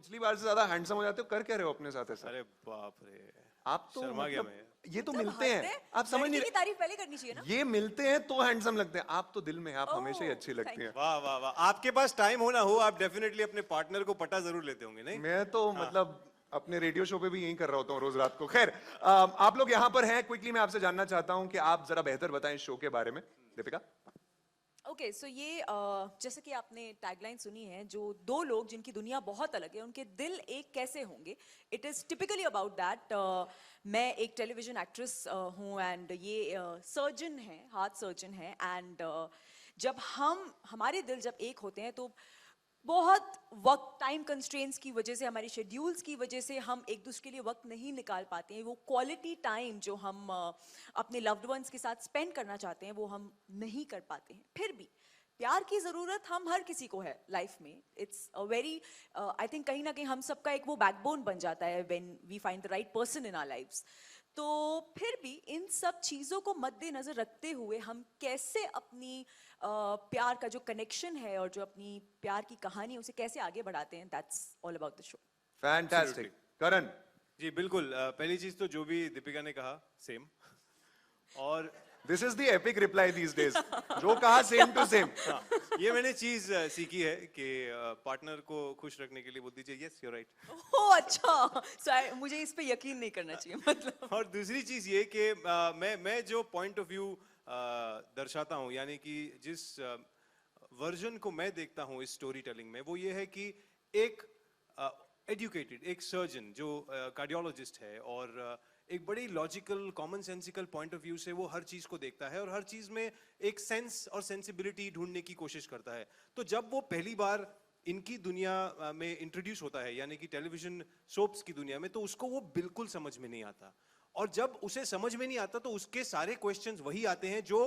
पिछली बार से ज्यादा हैंडसम हो जाते हो, कर क्या रहे हो अपने साथ ऐसा? अरे बाप रे, आप तो शर्मा गया मतलब मैं। ये तो जब मिलते हंसते हैं, आप समझ नहीं लड़की की रहे, तारीफ पहले करनी चाहिए ना। ये मिलते हैं तो हैंडसम लगते हैं, आप तो दिल में आप ओह, हमेशा ही अच्छी लगती thank हैं। वाह वाह वाह, आपके पास टाइम हो ना हो, आप डेफिनेटली अपने पार्टनर को पटा जरूर लेते होंगे, नहीं? मैं तो मतलब अपने रेडियो शो पे भी यही कर रहा होता हूँ रोज रात को। खैर आप लोग यहाँ पर हैं, क्विकली मैं आपसे जानना चाहता हूँ कि आप जरा बेहतर बताएं शो के बारे में। दीपिका? ओके सो ये जैसे कि आपने टैगलाइन सुनी है, जो दो लोग जिनकी दुनिया बहुत अलग है उनके दिल एक कैसे होंगे, it is typically about that. मैं एक टेलीविजन एक्ट्रेस हूँ एंड ये सर्जन है, हार्ट सर्जन है एंड जब हमारे दिल जब एक होते हैं तो बहुत वक्त, टाइम कंस्ट्रेंट्स की वजह से, हमारी शेड्यूल्स की वजह से हम एक दूसरे के लिए वक्त नहीं निकाल पाते हैं। वो क्वालिटी टाइम जो हम अपने लव्ड वंस के साथ स्पेंड करना चाहते हैं वो हम नहीं कर पाते हैं। फिर भी प्यार की ज़रूरत हम हर किसी को है लाइफ में। It's a very I think कहीं ना कहीं हम सबका एक वो बैकबोन बन जाता है when we find the right person in our lives. तो फिर भी इन सब चीज़ों को मद्देनजर रखते हुए हम कैसे अपनी प्यार का जो कनेक्शन है और जो अपनी प्यार की कहानी है उसे कैसे आगे बढ़ाते हैं, that's all about the show. Fantastic. Karan? जी बिल्कुल, पहली चीज तो जो भी दीपिका ने कहा सेम, और this is the epic reply these days, जो कहा सेम टू सेम। हाँ, ये मैंने चीज सीखी है कि पार्टनर को खुश रखने के लिए बोलती चाहिए यस यू राइट। ओह अच्छा, so मुझे इस पे यकीन नहीं करना चाहिए मतलब। और दूसरी चीज ये कि मैं जो पॉइंट ऑफ व्यू दर्शाता हूँ, यानी कि जिस वर्जन को मैं देखता हूँ इस स्टोरी टेलिंग में, वो ये है कि एक एजुकेटेड एक सर्जन जो कार्डियोलॉजिस्ट है और एक बड़ी logical common sensical point of view से वो हर चीज को देखता है और हर चीज में एक सेंस और सेंसिबिलिटी ढूंढने की कोशिश करता है। तो जब वो पहली बार इनकी दुनिया में इंट्रोड्यूस होता है, यानी कि टेलीविजन सोप्स की दुनिया में, तो उसको वो बिल्कुल समझ में नहीं आता। और जब उसे समझ में नहीं आता तो उसके सारे क्वेश्चंस वही आते हैं जो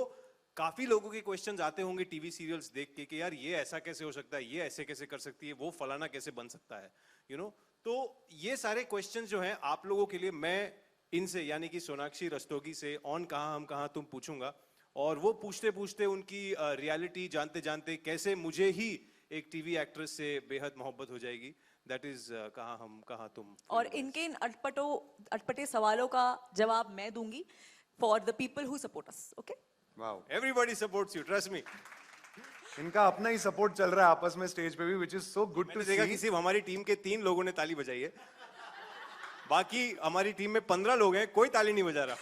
काफी लोगों के क्वेश्चंस आते होंगे टीवी सीरियल्स देख के कि यार ये ऐसा कैसे हो सकता है, ये ऐसे कैसे कर सकती है, वो फलाना कैसे बन सकता है, यू नो। तो ये सारे क्वेश्चंस जो हैं आप लोगों के लिए मैं इनसे, यानी कि सोनाक्षी रस्तोगी से ऑन कहाँ हम कहाँ तुम पूछूंगा, और वो पूछते पूछते उनकी रियलिटी जानते जानते कैसे मुझे ही एक टीवी एक्ट्रेस से बेहद मोहब्बत हो जाएगी। दैट इज कहाँ हम कहाँ तुम। और इनके इन अटपटे सवालों का जवाब मैं दूंगी for the people who support us. Okay, wow, everybody supports you, trust me. इनका अपना ही सपोर्ट चल रहा है आपस में स्टेज पे भी, which is so good to देखा सी। कि सिर्फ हमारी टीम के 3 लोगों ने ताली बजाई है, बाकी हमारी टीम में 15 लोग हैं, कोई ताली नहीं बजा रहा।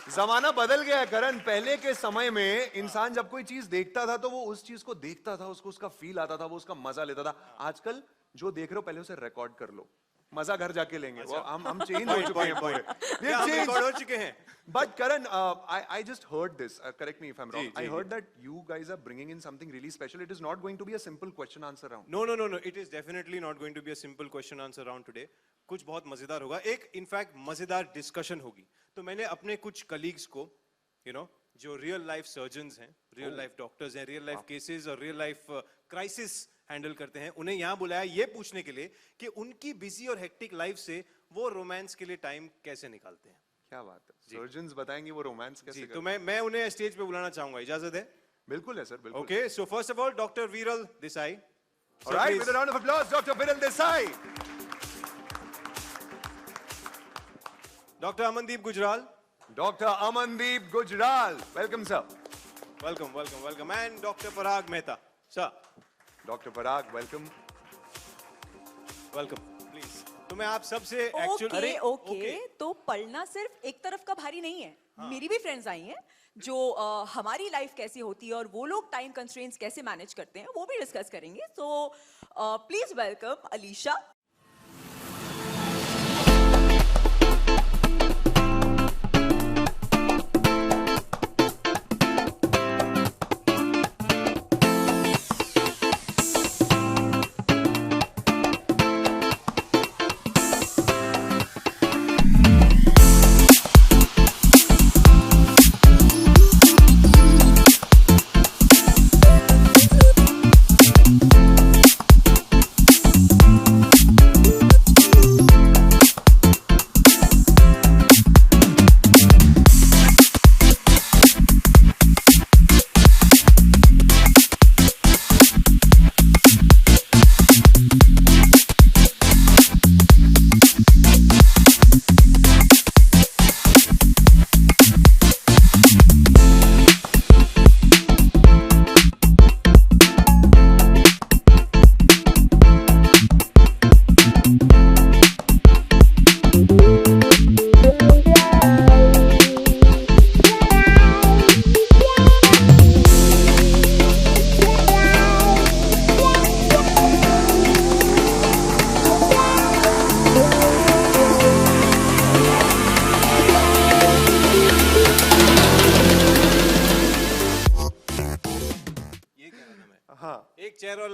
जमाना बदल गया है करण। पहले के समय में इंसान जब कोई चीज देखता था तो वो उस चीज को देखता था, उसको उसका फील आता था, वो उसका मजा लेता था। आजकल जो देख रहे हो पहले उसे रिकॉर्ड कर लो, मजा घर जाके लेंगे। वो हम चेंज हो चुके हैं पूरे, क्या हम रिकॉर्ड हो चुके हैं? But Karan, I just heard this. Correct me if I'm wrong. Ji, I ji, heard that you guys are bringing in something really special. It is not going to be a simple question answer round. No. It is definitely not going to be a simple question answer round today. कुछ बहुत मजेदार होगा, एक in fact मजेदार discussion होगी। तो मैंने अपने कुछ कलीग्स को, यू नो, जो रियल लाइफ सर्जन्स हैं, रियल लाइफ डॉक्टर्स हैं, रियल लाइफ केसेस और रियल लाइफ क्राइसिस हैंडल करते हैं, उन्हें यहाँ बुलाया ये पूछने के लिए कि उनकी बिजी और हेक्टिक लाइफ से वो रोमांस के लिए टाइम कैसे निकालते हैं। क्या बात है, सर्जन्स बताएंगे वो रोमांस कैसे जी, करते तो मैं उन्हें स्टेज पे बुलाना चाहूंगा, इजाजत है? हैं। बिल्कुल है सर, बिल्कुल। Okay, so first of all doctor वीरल Desai. All right, with a round of applause, Dr. Viral Desai. Doctor Amandeep Gujral. Dr. Amandeep Gujral. Welcome, sir. Welcome and doctor Parag Mehta sir. Dr. Parag, welcome. Welcome please. तो मैं आप सबसे okay, तो पढ़ना सिर्फ एक तरफ का भारी नहीं है। मेरी भी फ्रेंड्स आई हैं जो हमारी लाइफ कैसी होती है और वो लोग टाइम कंस्ट्रेंट्स कैसे मैनेज करते हैं वो भी डिस्कस करेंगे। So please welcome Alisha.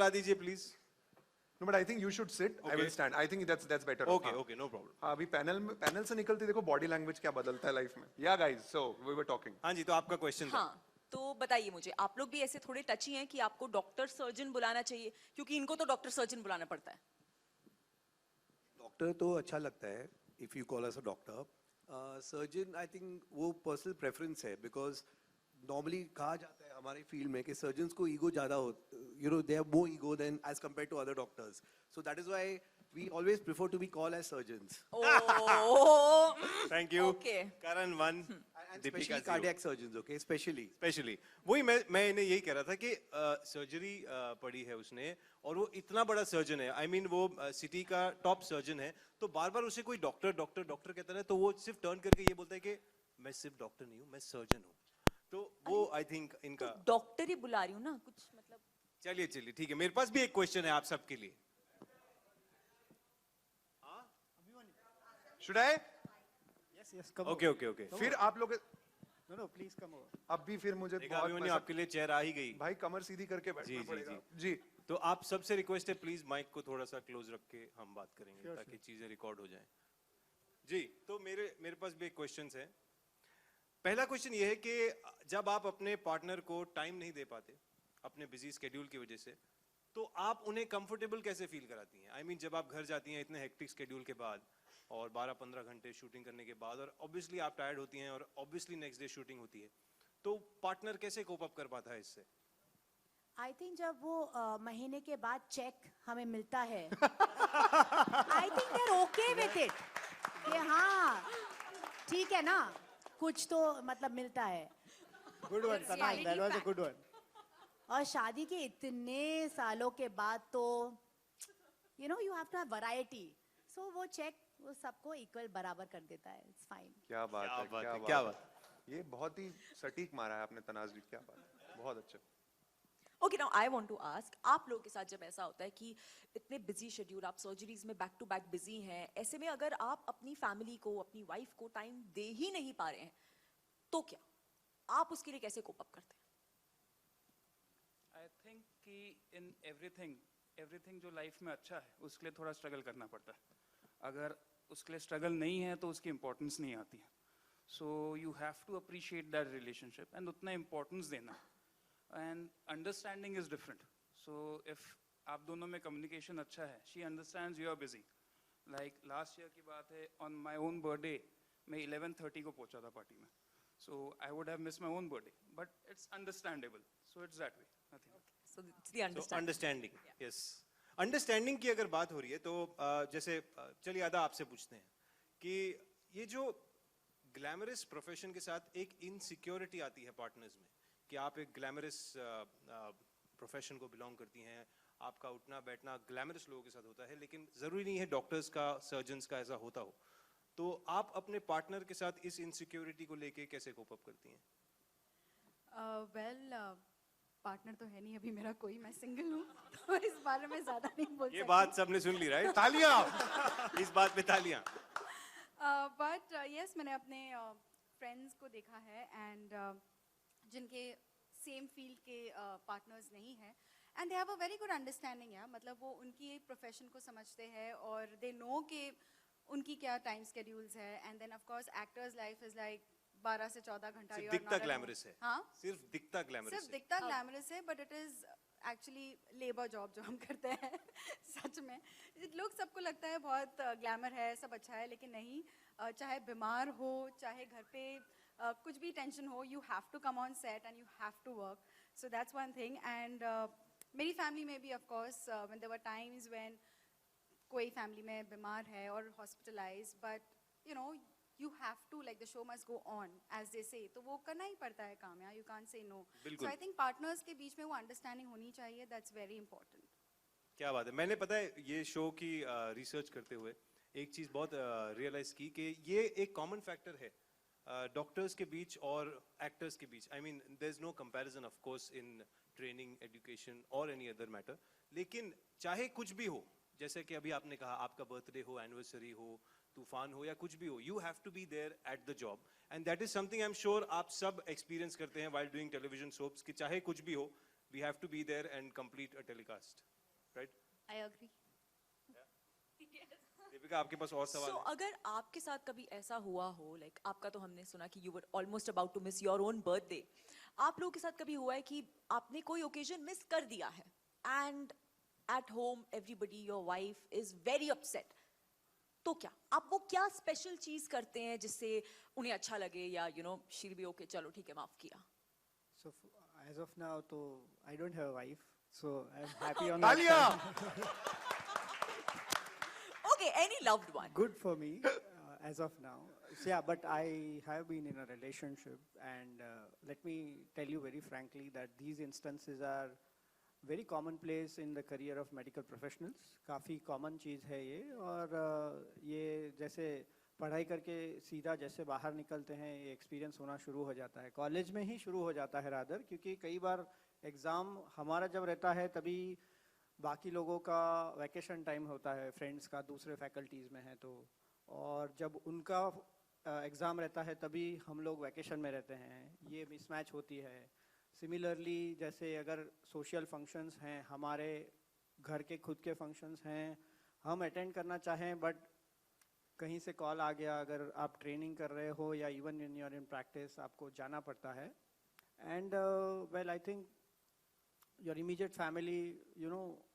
ला दीजिए please. No, but I think you should sit. I will Okay. stand. I think that's better. Okay हाँ. Okay no problem. हाँ, अभी पैनल से निकलती देखो बॉडी लैंग्वेज क्या बदलता है लाइफ में. Yeah guys, so we were talking. हाँ जी, तो आपका क्वेश्चन था. हाँ, तो बताइए मुझे, आप लोग भी ऐसे थोड़े टची हैं कि आपको डॉक्टर सर्जन बुलाना चाहिए, क्योंकि इनको तो डॉक्टर सर्जन बुलाना पड़ता है. डॉक्टर तो अच्छा लगता है if you call us a doctor. Surgeon I think वो पर्सनल प्रेफरेंस है, बिकॉज नॉर्मली कहा जाता है हमारे फील्ड में कि सर्जन्स को ईगो ज़्यादा हो, you know they have more ego than as compare to other doctors. So that is why we always prefer to be called as surgeons, oh, thank you. Okay. Karan 1, and Deepika specially 0. Cardiac surgeons. Okay, specially specially वही मैं इन्हें यही कह रहा था कि surgery पढ़ी है उसने और वो इतना बड़ा सर्जन है. आई मीन वो सिटी का टॉप सर्जन है, तो बार बार उसे कोई डॉक्टर डॉक्टर डॉक्टर कहता है, तो वो सिर्फ टर्न करके ये बोलता है कि मैं सिर्फ डॉक्टर नहीं हूँ, मैं सर्जन हूँ. तो वो आई थिंक इनका. डॉक्टर ही बुला रही हूँ ना, कुछ मतलब. चलिए चलिए ठीक है, मेरे पास भी एक क्वेश्चन है आप सबके लिए. Should I? Yes, come okay okay okay. फिर आप लोग over. No, please come over. अब भी फिर मुझे देखा बहुत अभिमन्यु, मजा- आपके लिए चेयर आ ही गई. भाई कमर सीधी करके जी, बैठना जी, पड़ेगा. जी. तो आप सबसे रिक्वेस्ट है प्लीज माइक को थोड़ा सा क्लोज रख के हम बात करेंगे Sure, ताकि चीजें रिकॉर्ड हो जाएं. जी, तो मेरे पास भी एक क्वेश्चन है. पहला क्वेश्चन ये है कि जब आप अपने पार्टनर को टाइम नहीं दे पाते अपने बिजी स्केड्यूल की वजह से, तो आप उन्हें कंफर्टेबल कैसे फील कराती हैं? आई मीन जब आप घर जाती हैं इतने हेक्टिक स्केड्यूल के बाद और 12-15 घंटे शूटिंग करने के बाद, और ऑब्वियसली आप टायर्ड होती हैं और ऑब्वियसली नेक्स्ट डे शूटिंग होती है, तो पार्टनर कैसे कोप अप कर पाता है इससे? आई थिंक जब वो महीने के बाद चेक हमें मिलता है, I think they are okay with it कि हाँ ठीक है ना, कुछ तो मतलब मिलता है. Good one, Tanay. That was a good one. और शादी के इतने सालों के बाद तो you know you have to have variety, so वो चेक वो सबको इक्वल बराबर कर देता है. It's fine. क्या बात है, क्या बात क्या है. बात. ये बहुत ही सटीक मारा है आपने तनाज़. क्या बात है, बहुत अच्छा. Okay, now I want to ask, आप लोगों के साथ जब ऐसा होता है कि इतने बिजी शेड्यूल, आप सर्जरीज में बैक टू बैक बिजी हैं, ऐसे में अगर आप अपनी फैमिली को, अपनी वाइफ को टाइम दे ही नहीं पा रहे हैं, तो क्या आप उसके लिए कैसे कोप अप करते हैं? आई थिंक कि इन एवरीथिंग जो लाइफ में अच्छा है उसके लिए थोड़ा स्ट्रगल करना पड़ता है. अगर उसके लिए स्ट्रगल नहीं है तो उसकी इंपॉर्टेंस नहीं आती है. So you have to appreciate that relationship and उतना इंपॉर्टेंस देना. And understanding is different. So if आप दोनों में कम्युनिकेशन अच्छा है, she understands you are busy. Like last year की बात है, ऑन माई ओन बर्थडे मैं 11:30 को पहुंचा था पार्टी में. So I would have missed my own birthday, but it's understandable. So it's that way. Nothing. So it's the understanding. Understanding. Yes, understanding की अगर बात हो रही है तो जैसे चलिए आदा आपसे पूछते हैं कि ये जो ग्लैमरस प्रोफेशन के साथ एक इनसिक्योरिटी आती है पार्टनर्स में कि आप एक ग्लैमरस प्रोफेशन को बिलोंग करती हैं, आपका उठना बैठना ग्लैमरस लोगों के साथ होता है, लेकिन जरूरी नहीं है डॉक्टर्स का, सर्जन्स का ऐसा होता हो. तो आप अपने पार्टनर के साथ इस इनसिक्योरिटी को लेके कैसे कोप अप करती हैं? वेल पार्टनर तो है नहीं अभी मेरा कोई, मैं सिंगल हूँ तो इस बारे में ज़्यादा नहीं बोल ये सकती. बात सबने सुन ली, राइट? तालियां. इस बात पे तालियां. बट यस मैंने अपने फ्रेंड्स को देखा है एंड जिनके सेम फील्ड के पार्टनर्स नहीं हैं and they have a very good understanding. है मतलब वो उनकी प्रोफेशन को समझते हैं और दे नो कि उनकी क्या टाइम स्केड्यूल्स है. And then of course actors life is like 12 से 14 घंटा. सिर्फ दिखता ग्लैमरस है. हाँ, सिर्फ दिखता ग्लैमरस सिर्फ है. दिखता ग्लैमरस है, but it is actually labour job जो हम करते हैं. सच में लोग सबको लगता है बहुत ग्लैमर है, सब अच्छा है, लेकिन नहीं. चाहे बीमार हो, चाहे घर पे कुछ भी टेंशन हो, you have to come on set and you have to work. So that's one thing. And मेरी फैमिली में भी of course when there were times when कोई फैमिली में बीमार है और hospitalise, but you know you have to, like the show must go on as they say, तो वो करना ही पड़ता है काम यार, you can't say no. बिल्कुल. So I think partners के बीच में वो understanding होनी चाहिए, that's very important. क्या बात है. मैंने पता है ये शो की रिसर्च करते हुए एक चीज बहुत रियलाइज की कि ये एक कॉमन फैक्टर है डॉक्टर्स के बीच और एक्टर्स के बीच. I mean there is no comparison of course in training, education और एनी अदर मैटर, लेकिन चाहे कुछ भी हो, जैसे कि अभी आपने कहा आपका बर्थडे हो, एनिवर्सरी हो, तूफान हो या कुछ भी हो, you have to be there at the job. And that is something I am sure आप सब एक्सपीरियंस करते हैं व्हाइल डूइंग टेलीविजन सोप्स कि चाहे कुछ भी हो, we have to be there and complete a telecast. Right? I agree. Deepika, आपके पास और सवाल So, है? अगर आपके साथ कभी ऐसा हुआ हो, लाइक आपका तो हमने सुना कि you were almost about to miss your own birthday. आप लोगों के साथ कभी हुआ है कि आपने कोई occasion मिस कर दिया है and at home everybody, your wife is very upset. तो क्या आप वो क्या स्पेशल चीज करते हैं जिससे उन्हें अच्छा लगे या she'll be okay, चलो ठीक है माफ किया. So as of now, तो I don't have a wife, so I'm happy on that तालियां! side. Okay, any loved one. Good for me as of now. So yeah, but I have been in a relationship, and let me tell you very frankly that these instances are very commonplace in the career of medical professionals. काफ़ी common चीज़ है ये, और ये जैसे पढ़ाई करके सीधा जैसे बाहर निकलते हैं ये एक्सपीरियंस होना शुरू हो जाता है, कॉलेज में ही शुरू हो जाता है रादर, क्योंकि कई बार एग्ज़ाम हमारा जब रहता है तभी बाकी लोगों का वैकेशन टाइम होता है, फ्रेंड्स का दूसरे फैकल्टीज़ में है तो, और जब उनका एग्ज़ाम रहता है तभी हम लोग वैकेशन में रहते हैं, ये मिसमैच होती है. सिमिलरली जैसे अगर सोशल फंक्शंस हैं, हमारे घर के खुद के फंक्शंस हैं, हम अटेंड करना चाहें बट कहीं से कॉल आ गया, अगर आप ट्रेनिंग कर रहे हो या even in your in practice आपको जाना पड़ता है. And well I think your immediate family,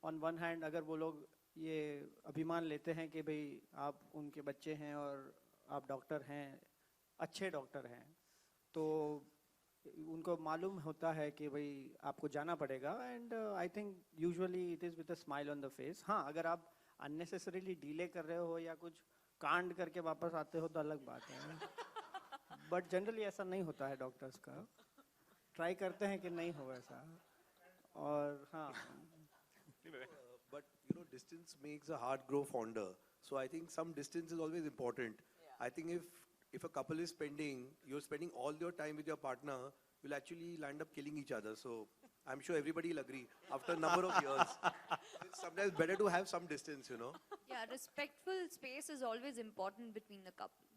on one hand अगर वो लोग ये अभिमान लेते हैं कि भाई आप उनके बच्चे हैं और आप डॉक्टर हैं, अच्छे डॉक्टर हैं, तो उनको मालूम होता है कि भाई आपको जाना पड़ेगा. And I think usually it is with a smile on the face. हाँ, अगर आप अननेसेसरीली डिले कर रहे हो या कुछ कांड करके वापस आते हो तो अलग बात है, बट जनरली ऐसा नहीं होता है डॉक्टर्स का. ट्राई करते हैं कि नहीं हो ऐसा. और हाँ, but distance makes a heart grow fonder, so I think some distance is always important. I think if a couple is you're spending all your time with your partner, you'll actually land up killing each other. So I'm sure everybody will agree after a number of years it's sometimes better to have some distance. Yeah, respectful space is always important between the couple.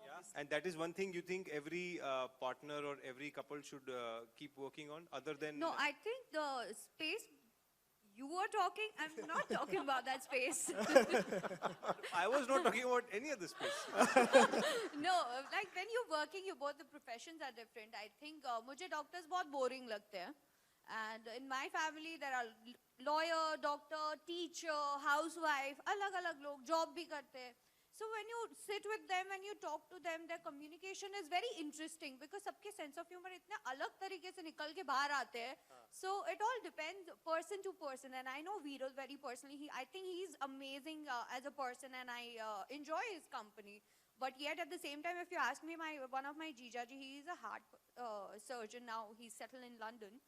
Yeah. And that is one thing you think every partner or every couple should keep working on, other than... No, I think the space you are talking, I'm not talking about that space. I was not talking about any other space. No, like when you're working, both the professions are different. I think मुझे doctors बहुत boring लगते हैं. And in my family there are lawyer, doctor, teacher, housewife, अलग-अलग लोग job भी करते हैं. So when you sit with them and you talk to them, their communication is very interesting because सबके sense of humor इतने अलग तरीके से निकल के बाहर आते हैं. So it all depends person to person, and I know Viral very personally. I think he's amazing as a person, and I enjoy his company. But yet at the same time, if you ask me, one of my jijaji, he is a heart surgeon now. He's settled in London.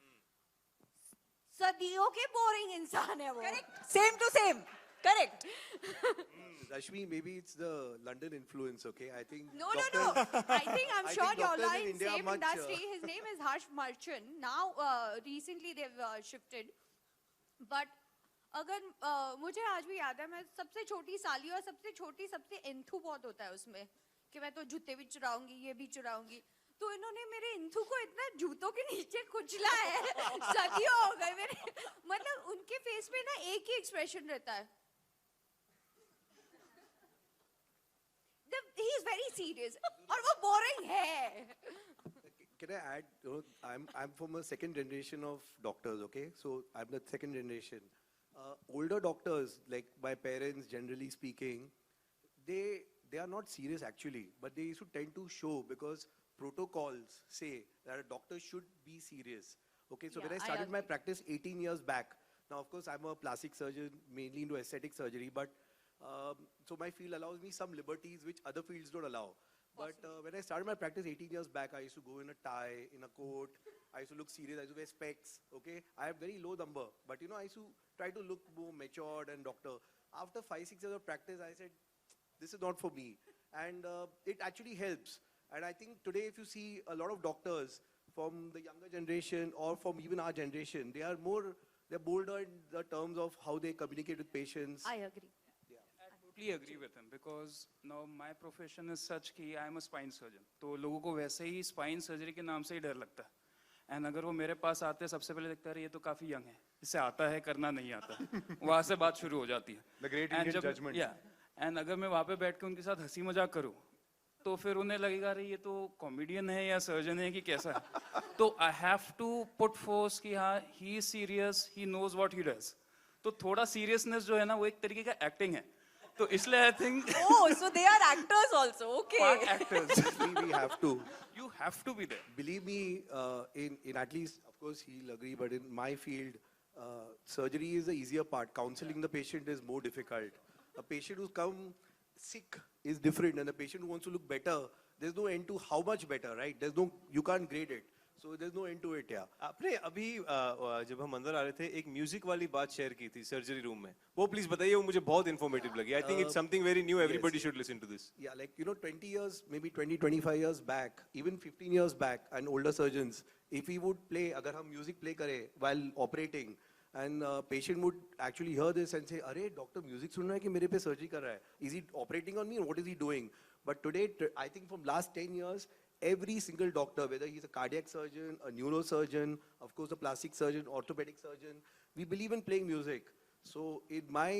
सदियों के boring इंसान है वो. Correct. Same to same. Correct. Rashmi, maybe it's the London influence, okay? I think No. I think I'm I sure think you're doctors in in India same much, industry. His name is Harsh Marchan. Now, recently they've shifted. But अगर मुझे आज भी याद है, मैं सबसे छोटी साली और सबसे छोटी सबसे इंथू बहुत होता है उसमें कि मैं तो जूते भी चुराऊंगी, ये भी चुराऊंगी. तो इन्होंने मेरे इंथू को इतना जूतों के नीचे कुचला है, सदियों हो गए मेरे. मतलब उनके फेस पे ना एक ही एक्सप्रेशन रहता है. He is very serious और वो boring है. Can I add? I'm from a second generation of doctors. Okay, so I'm the second generation. Older doctors, like my parents, generally speaking, they are not serious actually, but they used to tend to show because protocols say that a doctor should be serious. Okay, so Yeah, when I I started my agree. practice 18 years back, now of course I'm a plastic surgeon, mainly into aesthetic surgery, but so my field allows me some liberties which other fields don't allow. But when I started my practice 18 years back, I used to go in a tie, in a coat. I used to look serious. I used to wear specs. Okay, I have very low number, but I used to try to look more matured and doctor. After 5-6 years of practice, I said, this is not for me, and it actually helps. And I think today, if you see a lot of doctors from the younger generation or from even our generation, they're bolder in the terms of how they communicate with patients. I agree. Totally agree with him because now my profession is such कि I am a spine surgeon. तो लोगों को वैसे ही spine surgery के नाम से ही डर लगता है. एंड अगर वो मेरे पास आते हैं सबसे पहले देखता है, अरे ये तो काफी यंग है, इसे आता है करना नहीं आता वहां से बात शुरू हो जाती है। The great And Indian जब- judgment. yeah, एंड अगर मैं वहां पे बैठ के उनके साथ हंसी मजाक करूं तो फिर उन्हें लगेगा अरे ये तो कॉमेडियन है या सर्जन है कि कैसा है। तो I have to put force कि हाँ he is serious, he knows what he does. तो थोड़ा सीरियसनेस जो है ना वो एक तरीके का एक्टिंग है, तो इसलिए I think Oh, so they are actors also. Okay. Actors We have to. You have to be there. Believe me, in at least, of course, he'll agree, but in my field, surgery is the easier part. Counseling the patient is more difficult. A patient who's come sick is different, and a patient who wants to look better, there's no end to how much better, right? You can't grade it. So there's no end to it, yeah. आपने अभी जब हम अंदर आ रहे थे एक music वाली बात शेयर की थी सर्जरी रूम में, वो प्लीज बताइए, वो मुझे बहुत इन्फॉर्मेटिव लगी। I think it's something very new, everybody should listen to this. Yeah, like, 20 years, maybe 20, 25 years back, even 15 years back, and older surgeons, if we would play, agar hum music play kare while operating, and patient would actually hear this and say, "Arey, doctor, music sun raha hai ki mere pe surgery kar raha hai? Is he operating on me, or what is he doing?" But today, I think from last 10 years, every single doctor, whether he's a cardiac surgeon, a neurosurgeon, of course, a plastic surgeon, orthopedic surgeon, we believe in playing music. So in my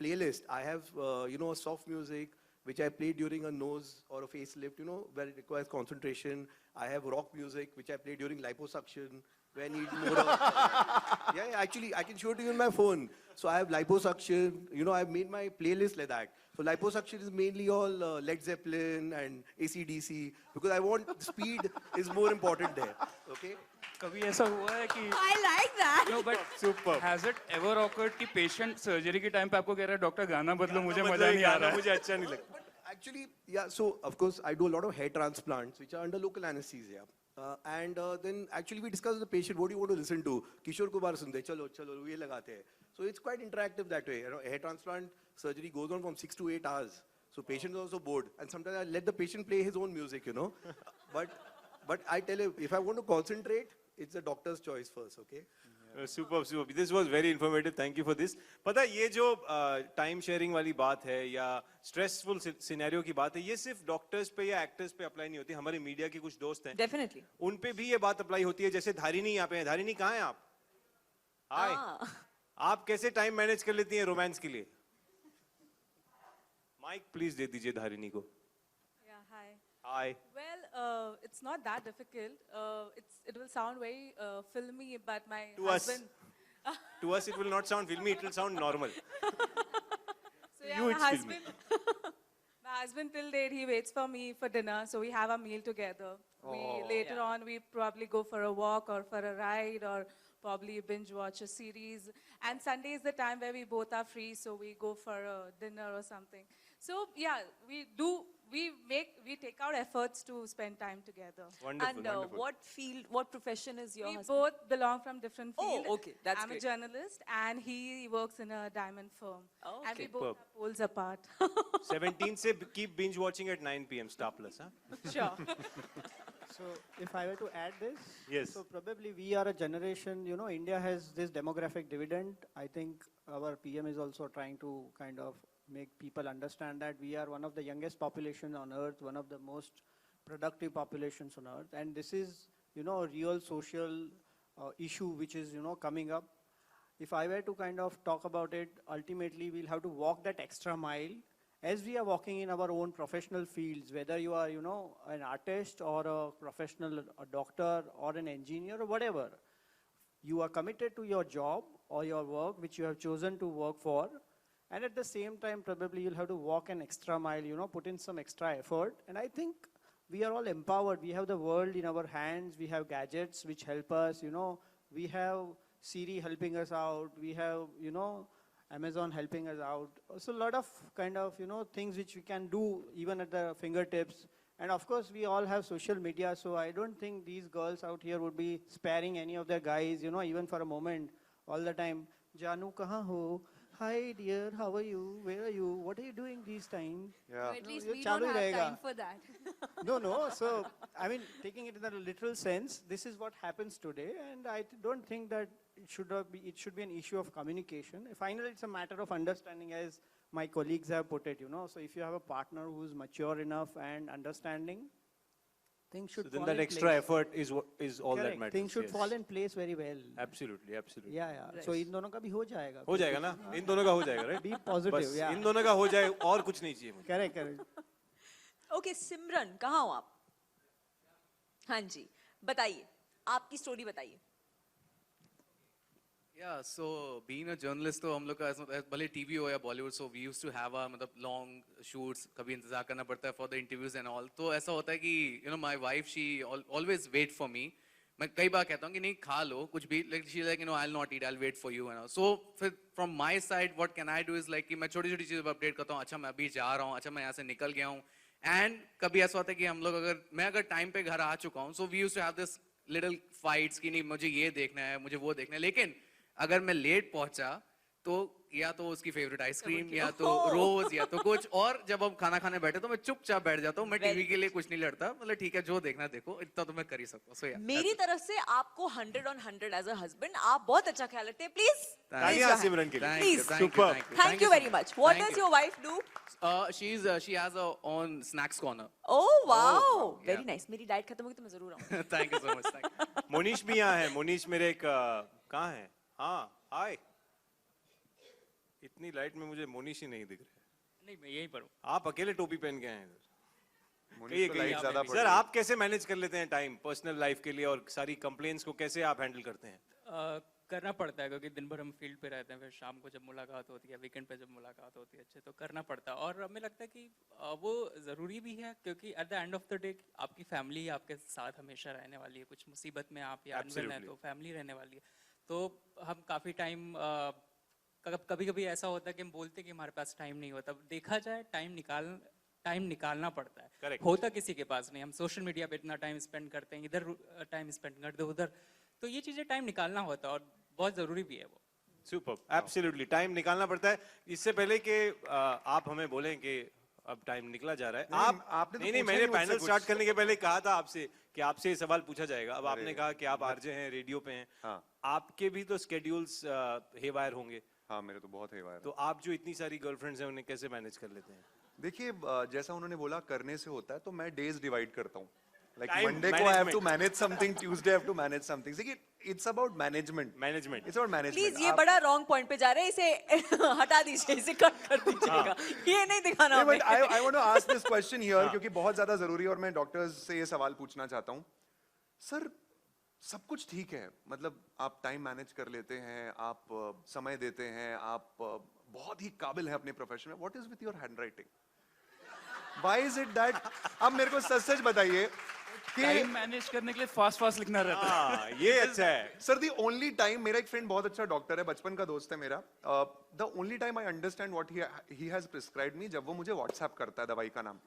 playlist, I have, soft music, which I play during a nose or a facelift, where it requires concentration. I have rock music, which I play during liposuction, where I need more yeah, actually, I can show it to you on my phone. So I have liposuction, I've made my playlist like that. So liposuction is mainly all Led Zeppelin and AC/DC, because I want speed is more important there, okay? कभी ऐसा हुआ है कि I like that. No but Superb. Has it ever occurred कि patient surgery के time पे आपको कह रहा है डॉक्टर गाना बदलो, मुझे मतलब मजा नहीं आ रहा है। मुझे अच्छा नहीं लगता। Actually, yeah, so of course I do a lot of hair transplants which are under local anesthesia. And then actually we discuss with the patient, what do you want to listen to? Kishore Kumar sunde, chalo, ye lagate hai. So it's quite interactive that way. Hair transplant surgery goes on from 6 to 8 hours. So patient is also bored. And sometimes I let the patient play his own music, But I tell him, if I want to concentrate, it's the doctor's choice first, okay? Super super, this was very informative, thank you for this. पता है ये जो time sharing वाली बात है या stressful scenario की बात है, ये सिर्फ डॉक्टर्स पे या एक्टर्स पे अप्लाई नहीं होती। हमारे मीडिया के कुछ दोस्त हैं, Definitely. उन पे भी ये बात अप्लाई होती है। जैसे धारिनी यहाँ पे है। धारिनी कहाँ है आप? हाय, आप कैसे टाइम मैनेज कर लेती हैं रोमांस के लिए? माइक प्लीज दे दीजिए धारिनी को। Yeah, hi. Hi. Well, it's not that difficult. It will sound very filmy, but my To us. husband. To us it will not sound filmy, it will sound normal. So yeah, You my it's filmy. husband. My husband till date he waits for me for dinner, so we have a meal together. Later on we probably go for a walk or for a ride or probably binge watch a series. And Sunday is the time where we both are free, so we go for a dinner or something. So yeah, we take our efforts to spend time together. Wonderful, And wonderful. what field, what profession is your We husband? both belong from different Oh, fields. okay, that's I'm great. a journalist and he works in a diamond firm. Oh, And okay. we both Superb. are poles apart. 17 से keep binge watching at 9 p.m. Star Plus, huh? Sure. So if I were to add this, Yes. so probably we are a generation, India has this demographic dividend. I think our PM is also trying to kind of make people understand that we are one of the youngest population on earth, one of the most productive populations on earth. And this is, a real social issue which is, coming up. If I were to kind of talk about it, ultimately we'll have to walk that extra mile as we are walking in our own professional fields, whether you are, an artist or a professional, a doctor or an engineer or whatever. You are committed to your job or your work which you have chosen to work for. And at the same time, probably you'll have to walk an extra mile, put in some extra effort. And I think we are all empowered. We have the world in our hands. We have gadgets which help us, we have Siri helping us out. We have, Amazon helping us out. So a lot of kind of, things which we can do even at the fingertips. And of course, we all have social media. So I don't think these girls out here would be sparing any of their guys, even for a moment, all the time. Janu, kahan ho? Hi dear, how are you? Where are you? What are you doing these times? Yeah. At least ये we चालू don't he have रहेगा. time for that. No. So, I mean, taking it in a literal sense, this is what happens today, and I don't think that it should not be. It should be an issue of communication. Finally, it's a matter of understanding, as my colleagues have put it. So, if you have a partner who's mature enough and understanding, Things should So then fall that in extra place. effort is what is all that Correct. matters. Things should yes. fall in place very well. Absolutely, absolutely. Yeah. So इन दोनों का भी हो जाएगा. हो जाएगा ना, इन दोनों का हो जाएगा, right? Be positive, बस yeah. इन दोनों का हो जाए और कुछ नहीं चाहिए मुझे. Correct. ओके सिमरन कहाँ हो आप? हाँ जी बताइए, आपकी स्टोरी बताइए. Yeah, so being a journalist तो हम लोग का भले टीवी हो या Bollywood so we used to have a मतलब long shoots, कभी इंतजार करना पड़ता है for the interviews and all. तो ऐसा होता है कि you know my wife she always wait for me. मैं कई बार कहता हूँ कि नहीं खा लो कुछ भी, like she like you know I'll not eat, I'll wait for you and all. So फिर from my side what can I do is like कि मैं छोटी छोटी चीज़ों पर अपडेट करता हूँ. अच्छा मैं अभी जा रहा हूँ, अच्छा मैं यहाँ से निकल गया हूँ. And कभी ऐसा होता है कि हम लोग मैं अगर टाइम पे घर आ चुका हूँ, so we used to have this little fights कि नहीं मुझे ये देखना है, मुझे वो देखना है. लेकिन अगर मैं लेट पहुंचा तो या तो उसकी फेवरेट आइसक्रीम या तो रोज या तो कुछ और. जब हम खाना खाने बैठे तो मैं चुपचाप बैठ जाता हूँ. मैं टीवी के लिए कुछ नहीं लड़ता. मतलब ठीक है जो देखना देखो, इतना तो मैं कर ही सकता हूँ. So yeah, मेरी तरफ से आपको 100 on 100 एज अ हस्बैंड. आप बहुत अच्छा ख्याल रखते हैं. प्लीज तालियां सिमरन के लिए. Thank Please. you, thank you, Superb. thank you. Thank you very much. What Thank does you. Your wife do? She has her own snacks corner. Oh wow wow, very yeah. Nice. मेरी diet खत्म होगी तो मैं जरूर आऊंगी. Thank you so much. Thank you. Monish भी यहाँ है. मोनीश मेरे एक कहाँ है? हाँ, हाय. इतनी लाइट में मुझे मोनीश ही नहीं दिख रहे. नहीं मैं यहीं पर हूँ. आप अकेले टोपी पहन के आए हैं इधर. मुनीश को लाइट ज्यादा पड़ सर रही है. आप कैसे मैनेज कर लेते हैं टाइम पर्सनल लाइफ के लिए और सारी कंप्लेंट्स को कैसे आप हैंडल करते हैं? करना पड़ता है क्योंकि दिन भर हम फील्ड पे रहते हैं. फिर शाम को जब मुलाकात होती है, वीकेंड पे जब मुलाकात होती है अच्छे, तो करना पड़ता है. और हमें लगता है कि वो ज़रूरी भी है क्योंकि at the end of the day आपकी फैमिली आपके साथ हमेशा रहने वाली है. कुछ मुसीबत में आप या अनवेल हैं तो फैमिली रहने वाली है. तो हम काफ़ी टाइम कभी कभी ऐसा होता है कि हम बोलते हैं कि हमारे पास टाइम नहीं होता. देखा जाए टाइम निकालना पड़ता है. Correct. होता किसी के पास नहीं. हम सोशल मीडिया पे इतना टाइम स्पेंड करते हैं, इधर टाइम स्पेंड करते उधर. तो ये चीज़ें टाइम निकालना होता है और बहुत ज़रूरी भी है वो. सुपर. एब्सोल्युटली टाइम निकालना पड़ता है. इससे पहले कि आप हमें बोलें कि अब टाइम निकला जा रहा है, आपने तो नहीं पूछा मैंने नहीं मुझसे पैनल कुछ. स्टार्ट करने के पहले कहा था आपसे कि आपसे ये सवाल पूछा जाएगा. अब आपने कहा कि आप आरजे हैं, रेडियो पे हैं. हाँ. आपके भी तो स्केड्यूल्स हेवायर होंगे. हाँ मेरे तो बहुत है. तो आप जो इतनी सारी गर्लफ्रेंड्स हैं उन्हें कैसे मैनेज कर लेते हैं? देखिए जैसा उन्होंने बोला करने से होता है, तो मैं डेज डिवाइड करता हूँ. लाइक Time मंडे को I have to management. Manage something, Tuesday I have to manage something. देखिए it's about management. Management. It's about management. Please ये बड़ा रॉन्ग पॉइंट पे जा रहे हैं. इसे हटा दीजिए, इसे कट कर दीजिएगा. ये नहीं दिखाना हमें. But I want to ask this question here क्योंकि बहुत ज्यादा जरूरी है और मैं डॉक्टर्स से ये सवाल पूछना चाहता हूँ. सर सब कुछ ठीक है, मतलब आप टाइम मैनेज कर लेते हैं, आप समय देते हैं, आप बहुत ही काबिल हैं अपने प्रोफेशन में. What is with your handwriting? Why is it that? अब मेरे को सच सच बताइए कि टाइम मैनेज करने के लिए फास्ट लिखना रहता है. हाँ ये अच्छा है. सर दी ओनली टाइम, मेरा एक फ्रेंड बहुत अच्छा डॉक्टर है, बचपन का दोस्त है मेरा. The only time I understand what he has prescribed me, जब वो मुझे व्हाट्सएप करता है दवाई का नाम.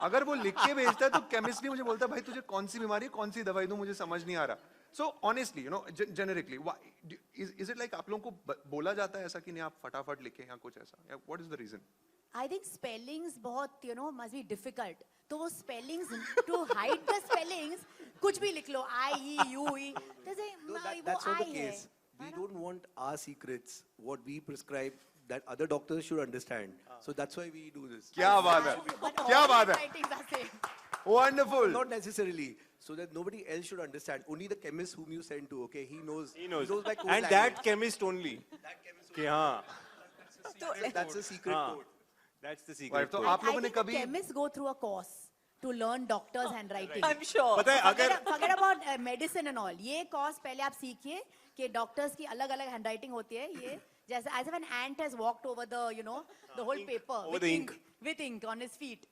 अगर वो लिख के भेजता है तो केमिस्ट भी मुझे बोलता है भाई तुझे कौन सी बीमारी है, कौन सी दवाई दूं, मुझे समझ नहीं आ रहा. So honestly you know generically is it like आप लोगों को बोला जाता है ऐसा कि नहीं आप फटाफट लिखें या कुछ ऐसा? What is the reason? I think spellings बहुत must be difficult. तो वो spellings to hide the spellings कुछ भी लिख लो I E U E. जैसे No, वो that's not the I है. case. We don't want our secrets, what we prescribe, that other doctors should understand. So that's why we do this. क्या बात है, But क्या all बात है. writings are same. Wonderful. Not necessarily. So that nobody else should understand. Only the chemist whom you send to, okay, he knows by code And that chemist only. कि हाँ. That's a secret हाँ. code. That's the secret. तो code. आप लोगों ने I think the कभी chemists go through a course to learn doctors' handwriting. I'm sure. पता है अगर Forget about medicine and all. ये course पहले आप सीखिए कि doctors की अलग-अलग handwriting होती है. ये जैसे as if an ant has walked over the the whole paper over with the ink. with ink on his feet.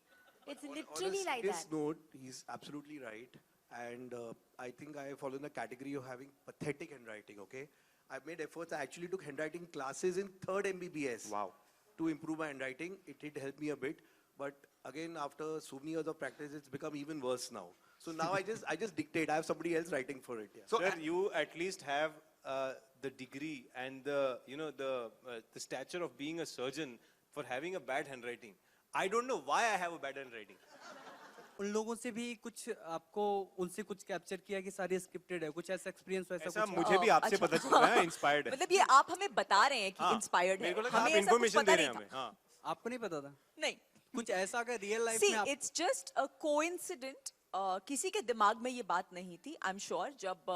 It's On literally a like serious that. note, he's absolutely right. And I think I fall in the category of having pathetic handwriting, okay? I've made efforts. I actually took handwriting classes in 3rd MBBS. Wow. To improve my handwriting. It did help me a bit. But again, after so many years of practice, it's become even worse now. So now I just dictate. I have somebody else writing for it. Yeah. So Sir, you at least have the degree and the stature of being a surgeon for having a bad handwriting. I don't know why I have a bad handwriting. उन लोगों से भी कुछ आपको उनसे कुछ capture किया कि सारी स्क्रिप्टेड है, कुछ ऐसा एक्सपीरियंस वैसा ऐसा कुछ? मुझे भी आपसे अच्छा। पता चल रहा है, इंस्पायर्ड है. मतलब ये आप हमें बता रहे हैं कि हाँ, इंस्पायर्ड है. मेरे को लगा हमें आप ऐसा कुछ इन्फॉर्मेशन पता दे रहे नहीं हैं हमें. था. हाँ. आपको नहीं पता था? नहीं. कुछ ऐसा अगर रियल लाइफ See, में आप it's just a coincidence किसी के दिमाग में ये बात नहीं थी, आई एम श्योर। जब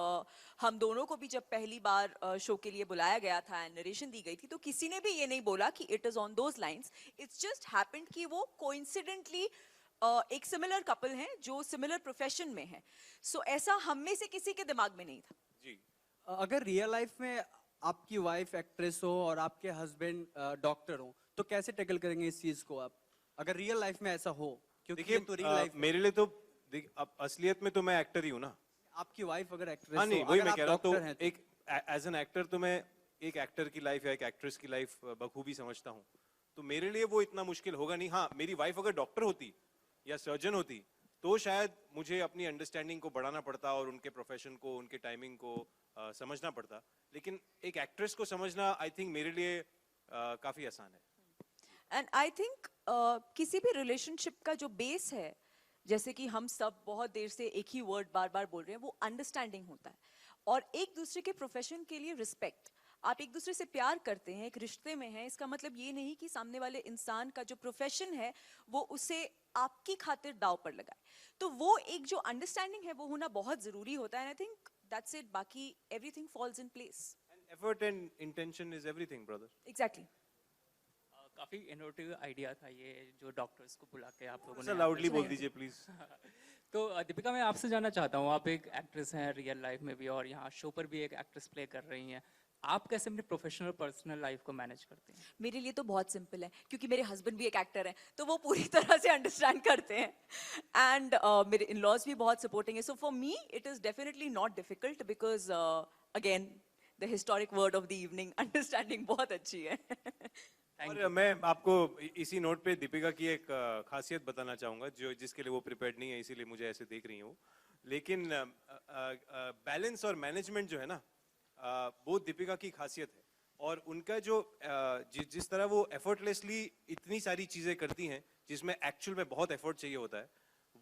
हम दोनों को भी जब पहली बार शो के लिए बुलाया गया था एंड नरेशन दी गई थी, तो किसी ने भी ये नहीं बोला कि it is on those lines. It's just happened कि वो कोइंसिडेंटली एक सिमिलर कपल हैं जो सिमिलर प्रोफेशन में हैं। सो ऐसा हम में से किसी के दिमाग में नहीं था। जी अगर रियल लाइफ में आपकी वाइफ एक्ट्रेस हो और आपके हस्बैंड डॉक्टर हो, तो कैसे टैकल करेंगे इस चीज को आप, अगर रियल लाइफ में ऐसा हो? क्योंकि देखिए ये तो रियल लाइफ मेरे लिए तो अब असलियत में तो मैं एक्टर ही हूँ ना। आपकी वाइफ अगर एक्ट्रेस हाँ नहीं, हो, वही अगर मैं आप कह रहा हूँ। तो डॉक्टर हैं तो एक एज एन एक्टर तो मैं एक एक्टर की लाइफ या एक एक्ट्रेस की लाइफ बखूबी समझता हूँ, तो मेरे लिए वो इतना मुश्किल होगा नहीं। हाँ, मेरी वाइफ अगर डॉक्टर होती या सर्जन होती तो शायद मुझे अपनी अंडरस्टैंडिंग को बढ़ाना पड़ता और उनके प्रोफेशन को, उनके टाइमिंग को समझना पड़ता। लेकिन एक एक्ट्रेस को समझना आई थिंक मेरे लिए काफी आसान है। एंड आई थिंक किसी भी रिलेशनशिप का जो बेस है, जैसे कि हम सब बहुत देर से एक ही वर्ड बार बार बोल रहे हैं, वो अंडरस्टैंडिंग होता है और एक दूसरे के प्रोफेशन के लिए रिस्पेक्ट। आप एक दूसरे से प्यार करते हैं, एक रिश्ते में हैं, इसका मतलब ये नहीं कि सामने वाले इंसान का जो प्रोफेशन है वो उसे आपकी खातिर दाव पर लगाए। तो वो एक जो अंडरस्टैंडिंग है वो होना बहुत जरूरी होता है। आई थिंक दैट्स इट, बाकी everything falls in place. Effort and intention is everything brother. Exactly. काफी इनोवेटिव आइडिया था ये, जो डॉक्टर्स को बुला के आप लोगों सर ने लाउडली बोल दीजिए प्लीज। तो दीपिका, मैं आपसे जानना चाहता हूँ, आप एक एक्ट्रेस हैं रियल लाइफ में भी और यहाँ शो पर भी एक एक्ट्रेस प्ले कर रही हैं। आप कैसे अपने प्रोफेशनल पर्सनल लाइफ को मैनेज करते हैं? मेरे लिए तो बहुत सिंपल है, क्योंकि मेरे हस्बैंड भी एक एक्टर हैं, तो वो पूरी तरह से अंडरस्टैंड करते हैं एंड मेरे इन लॉज भी बहुत सपोर्टिंग है। So for me it is definitely not difficult because again the historic word of the evening, understanding बहुत अच्छी है। और मैं आपको इसी नोट पे दीपिका की एक खासियत बताना चाहूंगा जो जिसके लिए वो प्रिपेयर्ड नहीं है, इसीलिए मुझे ऐसे देख रही हूँ। लेकिन बैलेंस और मैनेजमेंट जो है ना, वो दीपिका की खासियत है। और उनका जो जिस तरह वो एफर्टलेसली इतनी सारी चीजें करती हैं जिसमें एक्चुअल में बहुत एफर्ट चाहिए होता है,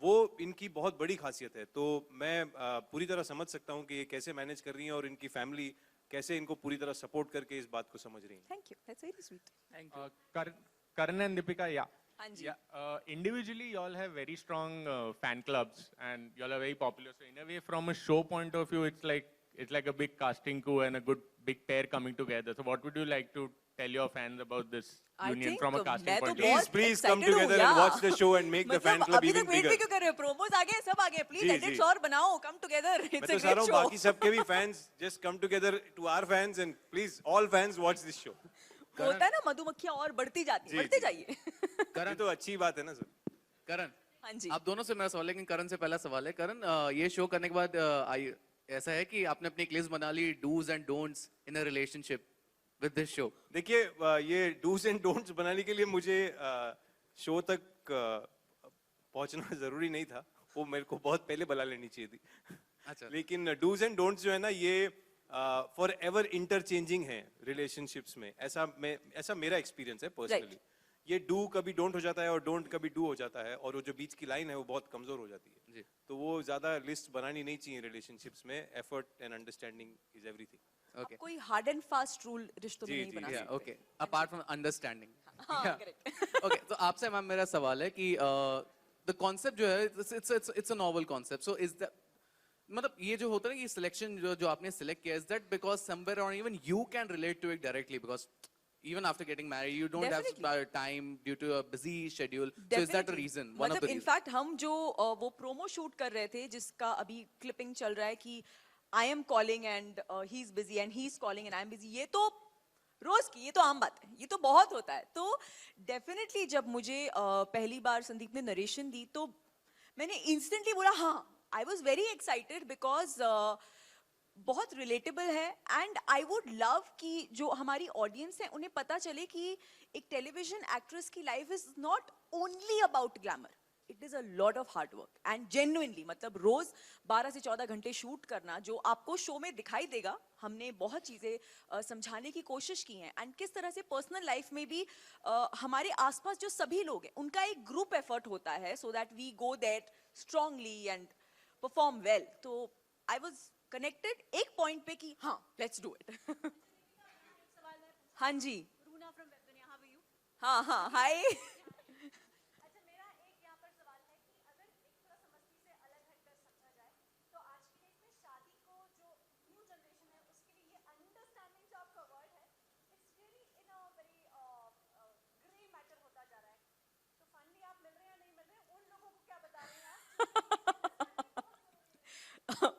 वो इनकी बहुत बड़ी खासियत है। तो मैं पूरी तरह समझ सकता हूँ कि ये कैसे मैनेज कर रही हैं और इनकी फैमिली कैसे इनको पूरी तरह सपोर्ट करके इस बात को समझ रही हैं। Thank you, that's very sweet. Thank you. Karan and Deepika, yeah. हाँ जी। Individually, you all have very strong fan clubs, and you all are very popular. So in a way, from a show point of view, it's like a big casting coup and a good big pair coming together. So what would you like to tell your fans about this I union think from a casting मैं तो point of view? बहुत Please come excited हूँ, together and yeah. watch the show and make the fan club अभी even तक wait bigger. भी क्यों कर रहे हो? प्रोमोस आ गए, सब आ गए, प्लीज जी, एडिट्स जी। और बनाओ, कम टुगेदर, मैं इट्स तो अ चाह रहा ग्रेट हूँ शो। बाकी सबके भी fans just come together to our fans and please all fans watch this show. होता है ना, मधुमक्खियां और बढ़ती जाती जी, हैं, बढ़ते जी। जाइए। ये तो अच्छी बात है ना सर। करण, हाँ जी। आप दोनों से मेरा सवाल है, लेकिन करण से पहला सवाल है। करण, ये शो करने के बाद ऐसा है कि आपने अपनी एक लिस्ट बना ली, dos and don'ts in a relationship with this show? देखिए ये डूज एंड डोंट्स बनाने के लिए मुझे शो तक पहुंचना जरूरी नहीं था, वो मेरे को बहुत पहले बुला लेनी चाहिए थी। अच्छा। लेकिन डूज एंड डोंट्स जो है ना, ये फॉर एवर इंटरचेंजिंग है रिलेशनशिप्स में। ऐसा मेरा एक्सपीरियंस है पर्सनली। ये डू कभी डोंट हो जाता है और डोंट कभी डू हो जाता है, और वो जो बीच की लाइन है वो बहुत कमजोर हो जाती है। जी। तो वो ज्यादा लिस्ट बनानी नहीं चाहिए रिलेशनशिप्स में। Effort and understanding is everything. Okay, कोई हार्ड एंड फास्ट रूल रिश्तों में जी, नहीं जी, बना या सकते। Okay, apart from understanding. हाँ, करेक्ट। ओके, तो आपसे मैम मेरा सवाल है कि द कॉन्सेप्ट जो है, it's a novel concept. So is the मतलब ये जो होता है ना, ये सिलेक्शन जो आपने सिलेक्ट किया, इज दैट बिकॉज समवेयर और even you can relate to it directly, because even after getting married you don't Definitely. have time due to a busy schedule, so is that a reason, one of मतलब the reasons? In fact हम जो वो promo shoot कर रहे थे, जिसका अभी clipping चल रहा है कि I am calling and he is busy and he is calling and I am busy, ये तो रोज की, ये तो आम बात है, ये तो बहुत होता है। तो डेफिनेटली जब मुझे पहली बार संदीप ने नरेशन दी तो मैंने इंस्टेंटली बोला हाँ, I was very excited because बहुत रिलेटेबल है एंड आई वुड लव कि जो हमारी ऑडियंस है उन्हें पता चले कि एक टेलीविजन एक्ट्रेस की life is not only about glamour, it is a lot of hard work and genuinely, मतलब रोज 12 से 14 घंटे शूट करना, जो आपको शो में दिखाई देगा। हमने बहुत चीजें समझाने की कोशिश की हैं एंड किस तरह से पर्सनल लाइफ में भी हमारे आसपास जो सभी लोग हैं उनका एक ग्रुप एफर्ट होता है so that we go that strongly and perform well. तो आई वॉज कनेक्टेड एक पॉइंट पे कि हाँ, लेट्स डू इट। हाँ जी, Runa from Webdunia, how are you? हाँ हाँ, हाय। अच्छा, मेरा एक यहाँ पर सवाल है कि अगर एक थोड़ा सा मस्ती से अलग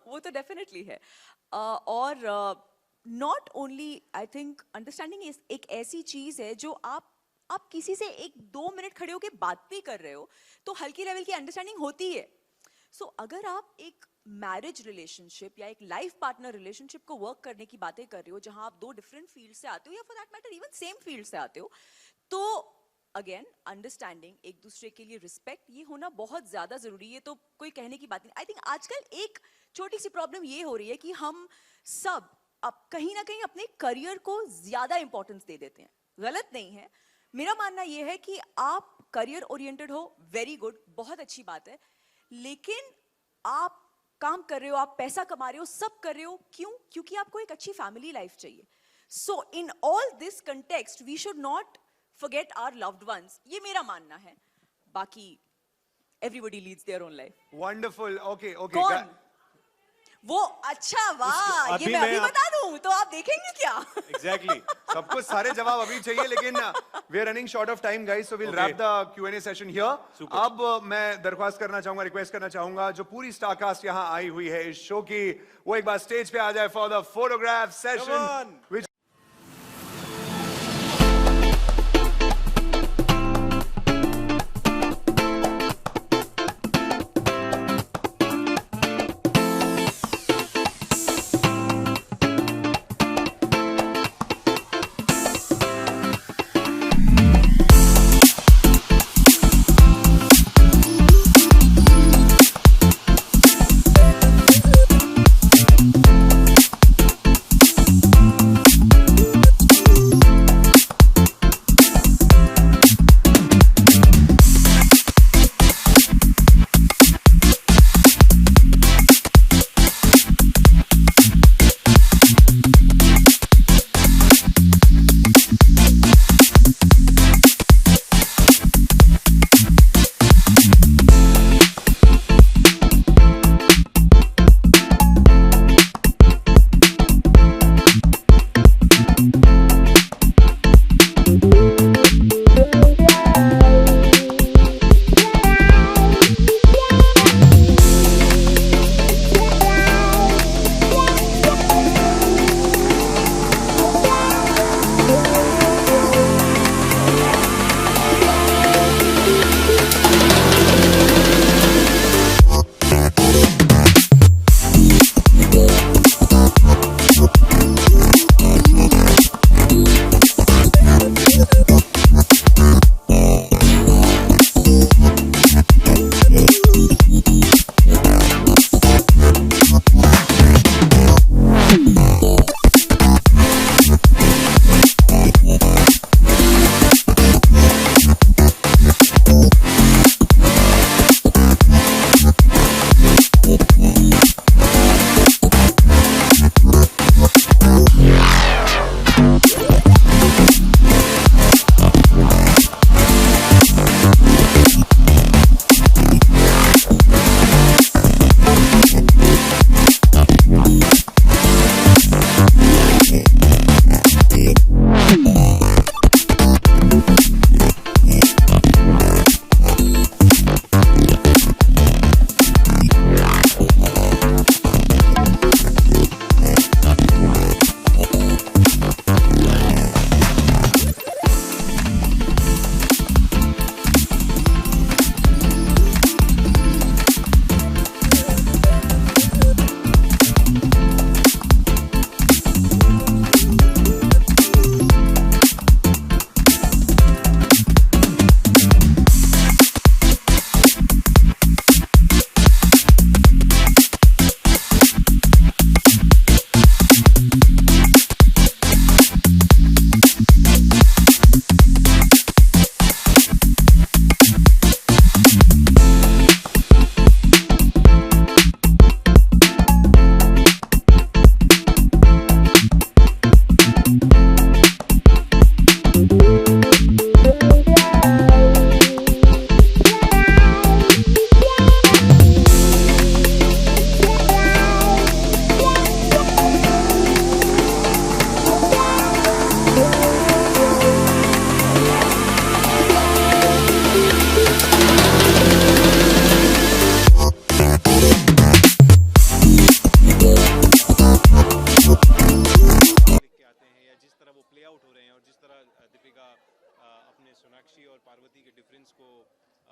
वो तो डेफिनेटली है और not only I think understanding एक ऐसी चीज है जो आप किसी से 1-2 मिनट खड़े होकर बात भी कर रहे हो तो हल्की लेवल की अंडरस्टैंडिंग होती है. सो अगर आप एक मैरिज रिलेशनशिप या एक लाइफ पार्टनर रिलेशनशिप को वर्क करने की बातें कर रहे हो जहां आप 2 डिफरेंट फील्ड से आते हो या for that matter even same field से आते हो, तो अगेन अंडरस्टैंडिंग, एक दूसरे के लिए रिस्पेक्ट, ये होना बहुत ज्यादा जरूरी है. तो कोई कहने की बात नहीं. आई थिंक आजकल एक छोटी सी प्रॉब्लम ये हो रही है कि हम सब अब कहीं ना कहीं अपने करियर को ज्यादा इंपॉर्टेंस दे देते हैं. गलत नहीं है, मेरा मानना ये है कि आप करियर ओरिएंटेड हो, वेरी गुड, बहुत अच्छी बात है, लेकिन आप काम कर रहे हो, आप पैसा कमा रहे हो, सब कर रहे हो, क्यों? क्योंकि आपको एक अच्छी फैमिली लाइफ चाहिए. So in all this context we should not forget our loved ones. ये मेरा मानना है. बाकी everybody leads their own life. Wonderful. Okay. कौन? वो अच्छा वाह, ये मैं अभी बता दूं तो आप देखेंगे क्या? Exactly. सबको सारे जवाब अभी चाहिए लेकिन we are running short of time guys, so we'll wrap the Q&A session here. अब मैं दरख्वास्त करना चाहूंगा, रिक्वेस्ट करना चाहूंगा जो पूरी स्टार कास्ट यहाँ आई हुई है इस शो की, वो एक बार स्टेज पे आ जाए for the photograph session which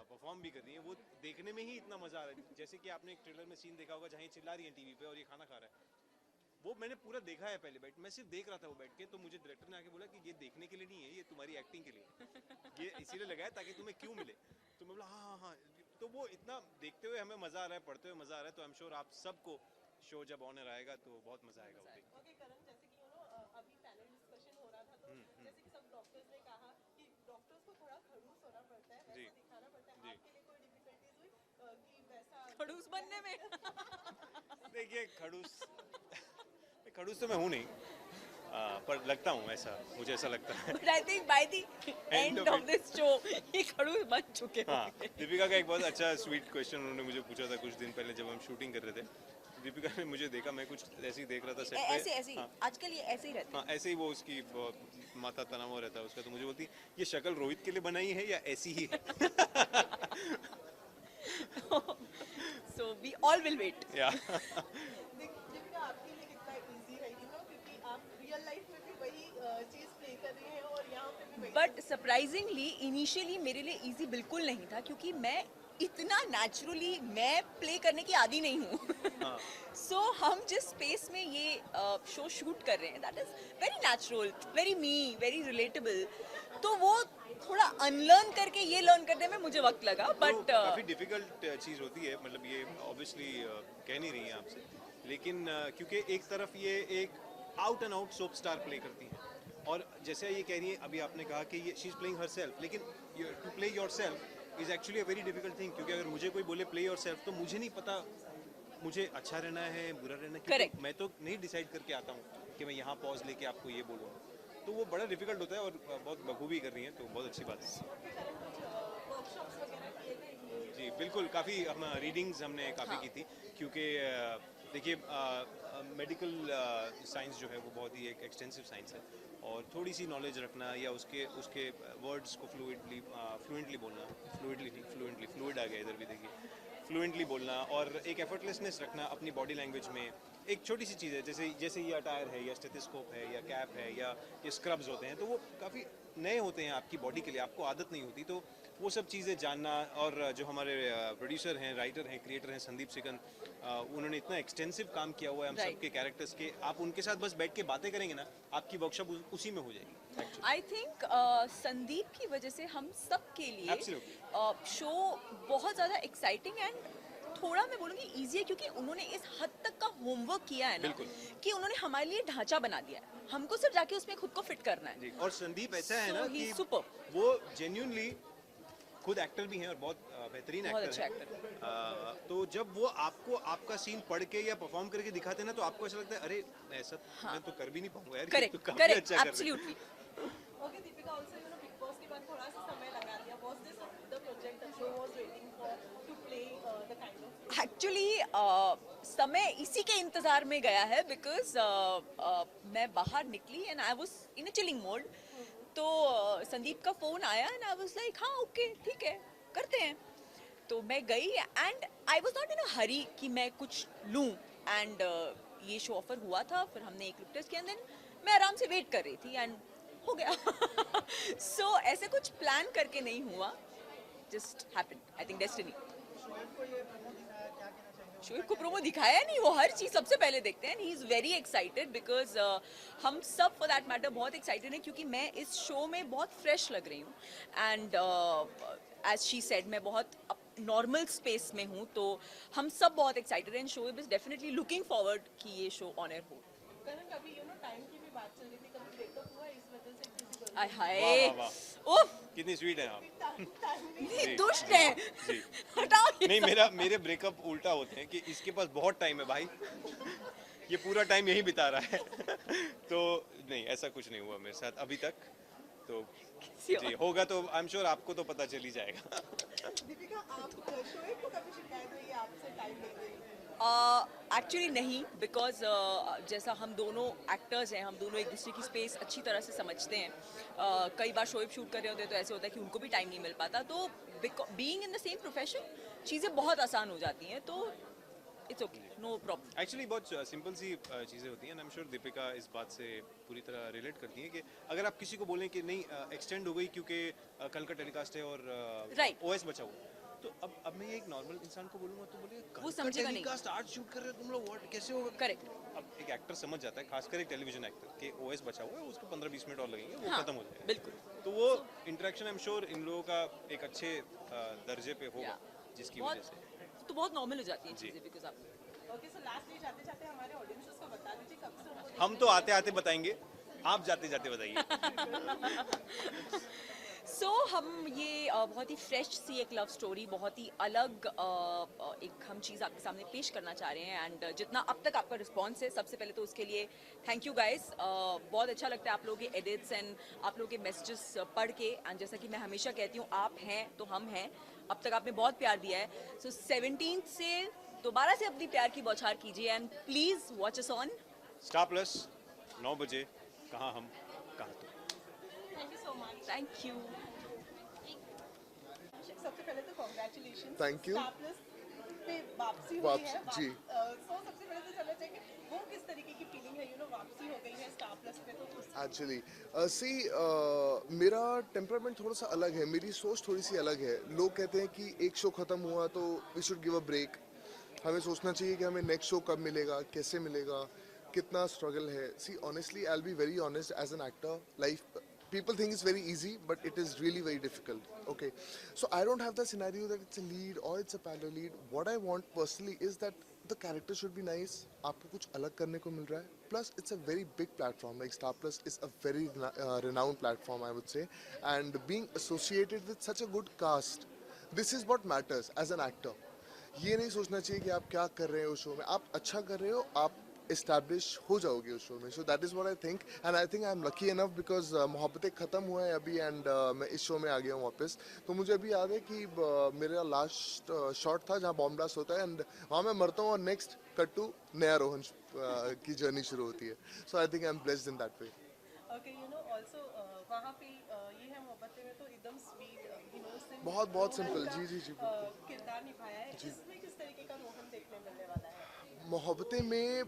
perform भी कर रही हैं, वो देखने में ही इतना मजा आ रहा है। जैसे कि आपने एक ट्रेलर में सीन देखा होगा जहाँ ये चिल्ला रही हैं टीवी पे और ये खाना खा रहा है, वो मैंने पूरा देखा है पहले बैठ, मैं सिर्फ देख रहा था वो बैठ के, तो मुझे डायरेक्टर ने आके बोला कि ये देखने के लिए नहीं है, ये तुम्हारी एक्टिंग के लिए, ये इसीलिए लगाया ताकि तुम्हें क्यों मिले। तो मैं बोला हाँ हाँ हाँ, तो वो इतना देखते हुए हमें मजा आ रहा है, पढ़ते हुए मजा आ रहा है, तो आई एम श्योर आप सबको शो जब ऑनर आएगा तो बहुत मजा आएगा वो देख के। अभी पैनल डिस्कशन हो रहा था तो जैसे कि सब डॉक्टर्स ने कहा कि डॉक्टर्स को थोड़ा खड़ूस होना पड़ता है, वैसा दिखाना पड़ता है, आपके लिए कोई डिफिकल्टीज हुई कि वैसा खड़ूस बनने में? देखिए खड़ूस तो मैं हूँ नहीं, पर लगता हूँ ऐसा, मुझे ऐसा लगता है। But I think by the end of this show ये खड़ूस बन चुके हाँ, होंगे। दीपिका का एक बहुत अच्छा स्वीट क्वेश्चन उन्होंने मुझे पूछा था कुछ दिन पहले जब हम शूटिंग कर रहे थे। दीपिका ने मुझे देखा, मैं कुछ ऐसे ही देख रहा था सेट पे। ऐसे हाँ, आजकल ये ऐसे ही रहते हाँ, ऐसे ही वो उसकी माथा तनाव रहता है उसका, तो मुझे बोलती ये शक्ल रोहित के लिए बनाई है या ऐसी ही है? So we all will wait. या दीपिका आपके लिए कितना इजी है, यू नो, क्योंकि आप रियल लाइफ में भी वही चीज प्ले कर रही हैं और यहाँ पे भी वही। बट सरप्राइजिंगली इनिशियली मेरे लिए इजी बिल्कुल नहीं था, क्योंकि मैं इतना नेचुरली मैं प्ले करने की आदी नहीं हूँ। सो हम जिस स्पेस में ये शो शूट कर रहे हैं that is very natural, very me, very relatable, तो वो थोड़ा अनलर्न करके ये लर्न करने में मुझे वक्त लगा। बट काफी डिफिकल्ट चीज होती है, मतलब ये ऑब्वियसली कह नहीं रही है आपसे, लेकिन क्योंकि एक तरफ ये एक out and out soap star play करती है, और जैसे ये कह रही है अभी आपने कहा कि ये शी इज प्लेइंग हरसेल्फ, लेकिन to play yourself is actually a very difficult thing, क्योंकि अगर मुझे कोई बोले प्ले योरसेल्फ तो मुझे नहीं पता मुझे अच्छा रहना है बुरा रहना है, क्योंकि मैं तो नहीं डिसाइड करके आता हूँ कि मैं यहाँ पॉज लेके आपको ये बोलूँगा, तो वो बड़ा डिफिकल्ट होता है और बहुत बखूबी कर रही हैं, तो बहुत अच्छी बात है। जी बिल्कुल, काफ़ी हम रीडिंग्स हमने काफ़ी की थी, क्योंकि देखिए मेडिकल साइंस जो है वो बहुत ही एक एक्सटेंसिव साइंस है, और थोड़ी सी नॉलेज रखना या उसके वर्ड्स को फ्लुएंटली बोलना, फ्लूइड आ गया इधर भी देखिए, फ्लुएंटली बोलना, और एक एफर्टलेसनेस रखना अपनी बॉडी लैंग्वेज में। एक छोटी सी चीज़ है, जैसे ये अटायर है या स्टेथोस्कोप है या कैप है या ये स्क्रब्स होते हैं, तो वो काफ़ी नए होते हैं आपकी बॉडी के लिए, आपको आदत नहीं होती, तो वो सब चीज़ें जानना। और जो हमारे प्रोड्यूसर हैं, राइटर हैं, क्रिएटर हैं संदीप सिकन, उन्होंने इतना एक्सटेंसिव काम किया हुआ है हम सबके कैरेक्टर्स के, आप उनके साथ बस बैठ के बातें करेंगे ना, आपकी वर्कशॉप उसी में हो जाएगी। आई थिंक संदीप की वजह से हम सब के लिए शो बहुत ज़्यादा एक्साइटिंग एंड थोड़ा मैं बोलूँगी ईजी है, क्योंकि उन्होंने इस हद तक का होमवर्क किया है ना कि उन्होंने हमारे लिए ढांचा बना दिया है, हमको सिर्फ जाके उसमें खुद को फिट करना है। और संदीप ऐसा है ना कि वो जेन्युइनली खुद एक्टर भी हैं और बहुत बेहतरीन एक्टर हैं, तो जब वो आपको आपका सीन पढ़ के या परफॉर्म करके दिखाते हैं ना, तो आपको ऐसा लगता है अरे ऐसा मैं तो कर भी नहीं पाऊंगा यार, करेक्ट, तो काफी अच्छा कर रहे हैं। Absolutely. Okay, Deepika, also, you know, Big Boss के बाद थोड़ा सा समय लगा दिया. Was this the project that you was waiting for to play the kind of? Actually समय इसी के इंतजार में गया है, बिकॉज मैं बाहर निकली and I was in a chilling mode, तो संदीप का फोन आया एंड आई वाज लाइक हाँ ओके ठीक है करते हैं, तो मैं गई and I was not in a hurry कि मैं कुछ लूँ, एंड ये शो ऑफर हुआ था, फिर हमने एक लुक टेस्ट किया, देन मैं आराम से वेट कर रही थी एंड हो गया। सो ऐसे कुछ प्लान करके नहीं हुआ, just happened, I think destiny. Shoaib को प्रोमो दिखाया नहीं, वो हर चीज सबसे पहले देखते हैं, he is very excited because हम सब फॉर दैट मैटर बहुत एक्साइटेड हैं, क्योंकि मैं इस शो में बहुत फ्रेश लग रही हूँ एंड एज शी सेड मैं बहुत नॉर्मल स्पेस में हूँ, तो हम सब बहुत एक्साइटेड हैं। Shoaib is definitely looking forward कि ये शो ऑन एयर हो। करण, कभी यू नो टाइम की भी बात चल रही थी, कभी ब्रेकअप हुआ इस वजह से किसी को? आय हाय, ओह कितनी स्वीट है आप। नहीं दुष्ट है, हटाओ ये नहीं, मेरे ब्रेकअप उल्टा होते हैं कि इसके पास बहुत टाइम है भाई, ये पूरा टाइम यही बिता रहा है। तो नहीं, ऐसा कुछ नहीं हुआ मेरे साथ अभी तक, तो जी होगा तो आई एम श्योर आपको तो पता चल ही जाएगा। दीपिका, आप शोएब को कभी शिकायत हुई है आपसे टाइम लेते हुए? एक्चुअली नहीं, बिकॉज जैसा हम दोनों एक्टर्स हैं, हम दोनों एक दूसरे की स्पेस अच्छी तरह से समझते हैं। कई बार शोएब शूट कर रहे होते हैं तो ऐसे होता है कि उनको भी टाइम नहीं मिल पाता, तो being in the same profession चीज़ें बहुत आसान हो जाती हैं, तो it's okay, no problem. Actually बहुत सिंपल सी चीज़ें होती हैं, आई एम श्योर दीपिका इस बात से पूरी तरह रिलेट करती हैं कि अगर आप किसी को बोलें कि नहीं एक्सटेंड हो गई क्योंकि कल का टेलीकास्ट है और Right. ओएस बचा हुआ, तो अब मैं एक नॉर्मल इंसान को बोलूंगा तो बोले वो समझेगा नहीं। स्टार्ट शूट कर रहे हो तुम लोग, व्हाट कैसे होगा? करेक्ट। अब एक एक्टर समझ जाता है, खासकर एक टेलीविजन एक्टर के ओएस बचा हुआ है, उसको 15-20 मिनट और लगेंगे, वो हाँ, खत्म हो जाएगा। बिल्कुल। तो वो interaction I am sure in लोगों का एक अच्छे दर्जे पे होगा, जिसकी वजह से तो बहुत नॉर्मल हो जाती है जी। चीजें बिकॉज आप ओके सो लास्टली जाते जाते हमारे ऑडियंसेस को बता दीजिए कब से उनको हम तो आते आते बताएंगे, आप जाते जाते बताइए। सो हम ये बहुत ही फ्रेश सी एक लव स्टोरी, बहुत ही अलग एक हम चीज़ आपके सामने पेश करना चाह रहे हैं एंड जितना अब तक आपका रिस्पॉन्स है, सबसे पहले तो उसके लिए थैंक यू गाइस। बहुत अच्छा लगता है आप लोगों के एडिट्स एंड आप लोगों के मैसेजेस पढ़ के एंड जैसा कि मैं हमेशा कहती हूँ, आप हैं तो हम हैं। अब तक आपने बहुत प्यार दिया है, सो 17 से दोबारा से अपनी प्यार की बौछार कीजिए and please watch us on star plus 9 बजे, कहाँ हम कहाँ तुम। Thank you so much. Thank you. सबसे पहले तो congratulation. Thank you. Star plus पे वापसी हुई वापसी, है। जी। सो सबसे पहले तो जानना चाहिए वो किस तरीके की फीलिंग है, यू नो वापसी हो गई है स्टार प्लस पे, तो उस एक्चुअली सी मेरा टेम्परामेंट थोड़ा सा अलग है, मेरी सोच थोड़ी सी अलग है। लोग कहते हैं कि एक शो खत्म हुआ तो we should give a break, हमें सोचना चाहिए कि हमें नेक्स्ट शो कब मिलेगा, कैसे मिलेगा, कितना स्ट्रगल है। See honestly I will be very honest, as an actor life people think it's very easy, but it is really very difficult. Okay, so I don't have the scenario that it's a lead or it's a parallel lead. What I want personally is that the character should be nice, आपको कुछ अलग करने को मिल रहा है, plus it's a very big platform, like Star Plus is a very renowned platform, I would say, and being associated with such a good cast, this is what matters as an actor. ये नहीं सोचना चाहिए कि आप क्या कर रहे हो शो में, आप अच्छा कर रहे हो, आप एस्टैब्लिश हो जाओगे उस शो में। So that is what I think, and I think I am lucky enough because Mohabbatein ख़त्म हुआ है अभी एंड मैं इस शो में आ गया हूँ वापस। तो मुझे अभी याद है कि मेरा लास्ट शॉट था जहाँ बॉम्ब ब्लास्ट होता है एंड वहाँ मैं मरता हूँ और नेक्स्ट कट टू नया रोहन की जर्नी शुरू होती है। So I think I am blessed in that way. Okay you know also वहाँ पे ये है मोहब्बतें में तो एकदम स्वीट इनोसेंट बहुत सिंपल, जी जी जी बिल्कुल। किरदार निभाया है। इसमें किस तरीके का रोहन देखने मिलने वाला है? मोहब्बतें में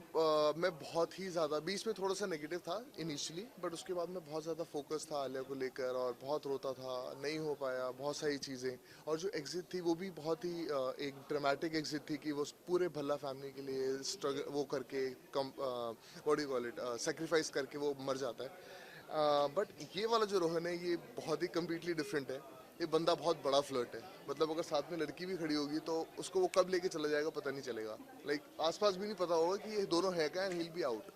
मैं बहुत ही ज़्यादा, बीच में थोड़ा सा नेगेटिव था इनिशियली, बट उसके बाद मैं बहुत ज़्यादा फोकस था आलिया को लेकर और बहुत रोता था, नहीं हो पाया, बहुत सारी चीज़ें। और जो एग्जिट थी वो भी बहुत ही एक ड्रामेटिक एग्जिट थी कि वो पूरे भल्ला फैमिली के लिए स्ट्रगल वो करके कम what do you call it sacrifice करके वो मर जाता है। बट ये वाला जो रोहन है ये बहुत ही कम्प्लीटली डिफरेंट है। ये बंदा बहुत बड़ा फ्लर्ट है, मतलब अगर साथ में लड़की भी खड़ी होगी तो उसको वो कब लेके चला जाएगा पता नहीं चलेगा, लाइक आसपास भी नहीं पता होगा कि ये दोनों है क्या, and he will be out.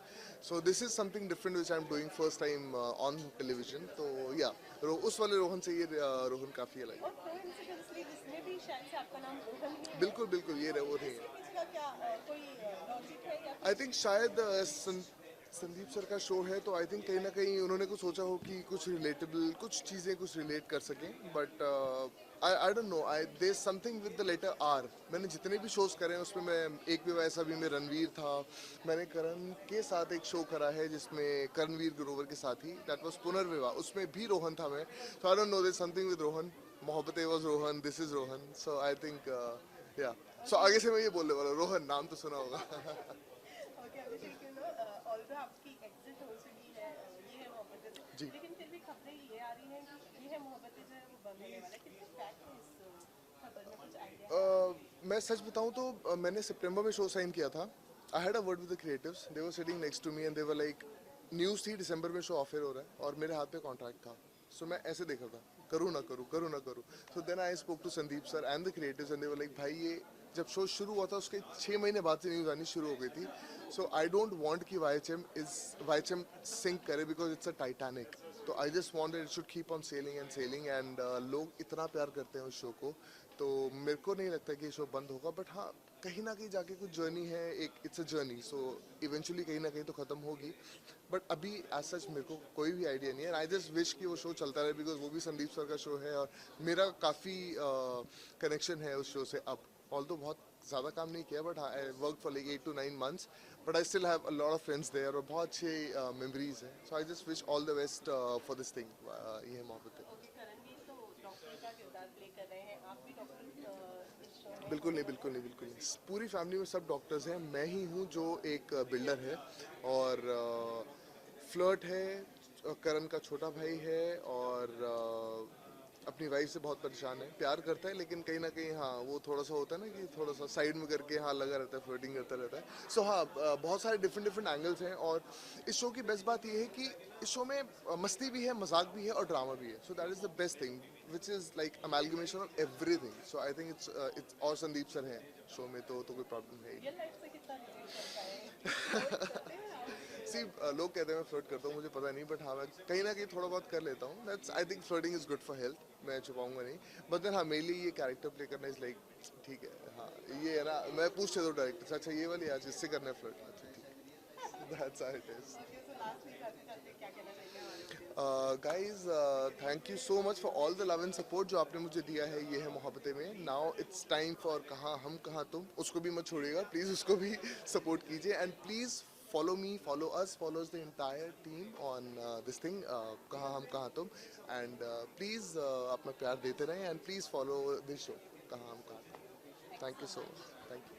So this is something different which I am doing first time on television. तो या उस वाले रोहन से ये रोहन काफ़ी अलग है। और कोइंसिडेंटली इसमें भी शायद से आपका नाम रोहन ही है। बिल्कुल बिल्कुल, ये वो नहीं है। इसका क्या कोई लॉजिक है या आई थिंक शायद संदीप सर का शो है तो आई थिंक कहीं ना कहीं उन्होंने कुछ सोचा हो कि कुछ रिलेटेबल कुछ चीज़ें कुछ रिलेट कर सकें, but I don't know, there is something with the letter R. मैंने जितने भी शोज करे हैं उसमें मैं एक विवाह ऐसा भी में रणवीर था, मैंने करण के साथ एक शो करा है जिसमें करणवीर ग्रोवर के साथ ही, दैट वाज पुनर्विवाह, उसमें भी रोहन था मैं। So I don't know, there is something with Rohan, Mohabbatein was Rohan, this is Rohan. So I think yeah so आगे से मैं ये बोलने वाला हूँ, रोहन नाम तो सुना होगा। Okay Abhishek you know although आपकी एग्जिट हो चुकी है ये है मोहब्बतें से, जी। लेकिन फिर भी खबरें ये आ रही हैं कि ये है मोहब्बतें जो है वो बंद होने वाला है। कितने फैक्ट है इस खबर में, कुछ आइडिया? मैं सच बताऊं तो मैंने सितंबर में शो साइन किया था। I had a word with the creatives, they were sitting next to me and they were like, news थी दिसंबर में शो ऑफर हो रहा है और मेरे हाथ पे कॉन्ट्रैक्ट था। सो मैं ऐसे देखा था, करूँ ना करूँ, करूँ ना करूँ। So then I spoke to Sandeep sir and the creatives and they were like, भाई ये जब शो शुरू हुआ था उसके 6 महीने बाद से न्यूज़ आनी शुरू हो गई थी। सो आई डोंट वांट कि वाईएचएम सिंक करे बिकॉज इट्स अ टाइटैनिक। तो I just want it should keep on selling and लोग इतना प्यार करते हैं उस शो को, तो मेरे को नहीं लगता कि ये शो बंद होगा। बट हाँ, कहीं ना कहीं जाके कुछ जर्नी है, एक it's a journey, so eventually कहीं ना कहीं तो ख़त्म होगी। बट अभी एज सच मेरे को कोई भी आइडिया नहीं है। आई जस्ट विश कि वो शो चलता रहे बिकॉज वो भी संदीप सर का शो है और मेरा काफ़ी कनेक्शन है उस शो से। अब ऑल्दो बहुत ज़्यादा काम नहीं किया, but I work for like 8 to 9 months, but I still have a lot of friends there और बहुत अच्छे मेमोरीज हैं। So I just wish all the best for this thing. ये है मोहब्बतें। ओके करणवीर तो डॉक्टर का किरदार प्ले कर रहे हैं, आप भी डॉक्टर इस शो में? बिल्कुल नहीं, बिल्कुल नहीं, बिल्कुल नहीं। पूरी फैमिली में सब डॉक्टर्स हैं, मैं ही हूँ जो एक बिल्डर है और फ्लर्ट है, करण का छोटा भाई है और अपनी वाइफ से बहुत परेशान है, प्यार करता है लेकिन कहीं ना कहीं हाँ वो थोड़ा सा होता है ना कि थोड़ा सा साइड में करके हाँ लगा रहता है, फ्लर्टिंग करता रहता है। सो हाँ बहुत सारे डिफरेंट डिफरेंट एंगल्स हैं और इस शो की बेस्ट बात ये है कि इस शो में मस्ती भी है, मजाक भी है और ड्रामा भी है। So that is the best thing which is like amalgamation of everything. So I think it's और संदीप सर हैं शो में तो कोई प्रॉब्लम है ही सी लोग कहते हैं मैं फ्लर्ट करता हूँ, मुझे पता नहीं, बट हाँ मैं कहीं ना कहीं थोड़ा बहुत कर लेता हूँ। That's I think flirting is good for health, मैं छुपाऊंगा नहीं। बट देन हाँ मेरे लिए ये कैरेक्टर प्ले करना इज लाइक ठीक है। हाँ ये है ना, मैं पूछते तो डायरेक्टर से अच्छा ये वाली आज इससे करना है फ्लर्ट, अच्छा ठीक है, that's how it is. Guys, thank you so much for all the love and support जो आपने मुझे दिया है ये है मोहब्बतें में। Now it's time for कहाँ हम कहाँ तुम, उसको भी मत छोड़िएगा प्लीज़, उसको भी सपोर्ट कीजिए and please follow me, follow us, follows the entire team on this thing कहाँ हम कहाँ तुम and please अपना प्यार देते रहें and please follow this show कहाँ हम कहाँ तुम। Thank you so much, thank you।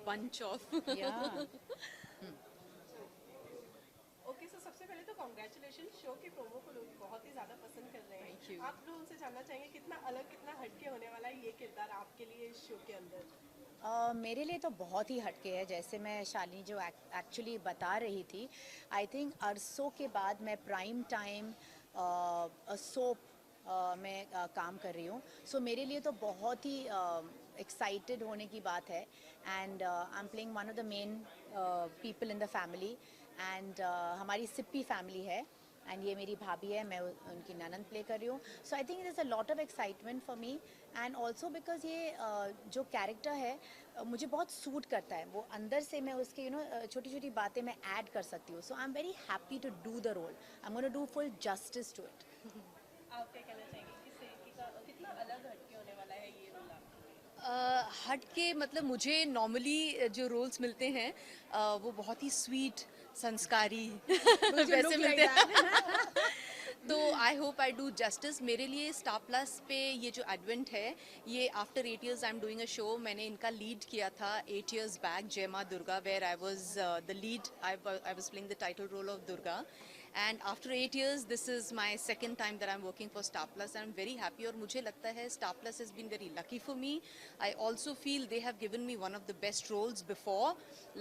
bunch of Yeah. Okay so सबसे पहले तो कॉन्ग्रेचुलेशन, शो के प्रोमो को लोग बहुत ही ज़्यादा पसंद कर रहे Thank हैं। you. आप लोगों से जानना चाहेंगे कितना अलग कितना हटके होने वाला है ये किरदार आपके लिए इस शो के अंदर? मेरे लिए तो बहुत ही हटके है, जैसे मैं शालिनी जो एक्चुअली बता रही थी। आई थिंक अरसों के बाद मैं प्राइम टाइम सोप में काम कर रही हूँ। सो मेरे लिए तो बहुत ही एक्साइटेड होने की बात है and I am playing one of the main people in the family and हमारी सिप्पी फैमिली है एंड ये मेरी भाभी है, मैं उनकी ननंद प्ले कर रही हूँ। So I think it is a lot of excitement for me and also because ये जो कैरेक्टर है मुझे बहुत सूट करता है। वो अंदर से मैं उसके छोटी छोटी बातें मैं ऐड कर सकती हूँ। So I am very happy to do the role. I am gonna do full justice to it. आप क्या कहना चाहेंगे कितना अलग हटके होने वाला है ये रोल? हट के मतलब मुझे नॉर्मली जो रोल्स मिलते हैं वो बहुत ही स्वीट संस्कारी वैसे मिलते हैं तो I hope I do justice. मेरे लिए स्टार प्लस पे ये जो एडवेंट है ये after 8 years I am doing a show. मैंने इनका लीड किया था 8 years बैक, Jai Maa Durga, where I was the lead, I was playing the title role of Durga. And after 8 years, this is my second time that I'm working for Star Plus. I'm very happy और मुझे लगता है Star Plus has been very lucky for me. I also feel they have given me one of the best roles before.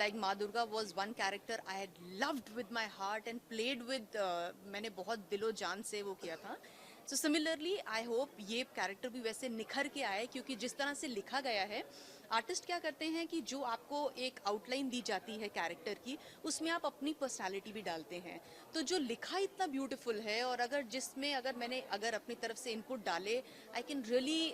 Like माँ Durga was one character I had loved with my heart and played with. मैंने बहुत दिलो जान से वो किया था. So similarly, I hope ये कैरेक्टर भी वैसे निखर के आए क्योंकि जिस तरह से लिखा गया है आर्टिस्ट क्या करते हैं कि जो आपको एक आउटलाइन दी जाती है कैरेक्टर की, उसमें आप अपनी पर्सनालिटी भी डालते हैं। तो जो लिखा इतना ब्यूटीफुल है, और अगर मैंने अपनी तरफ से इनपुट डाले, आई कैन रियली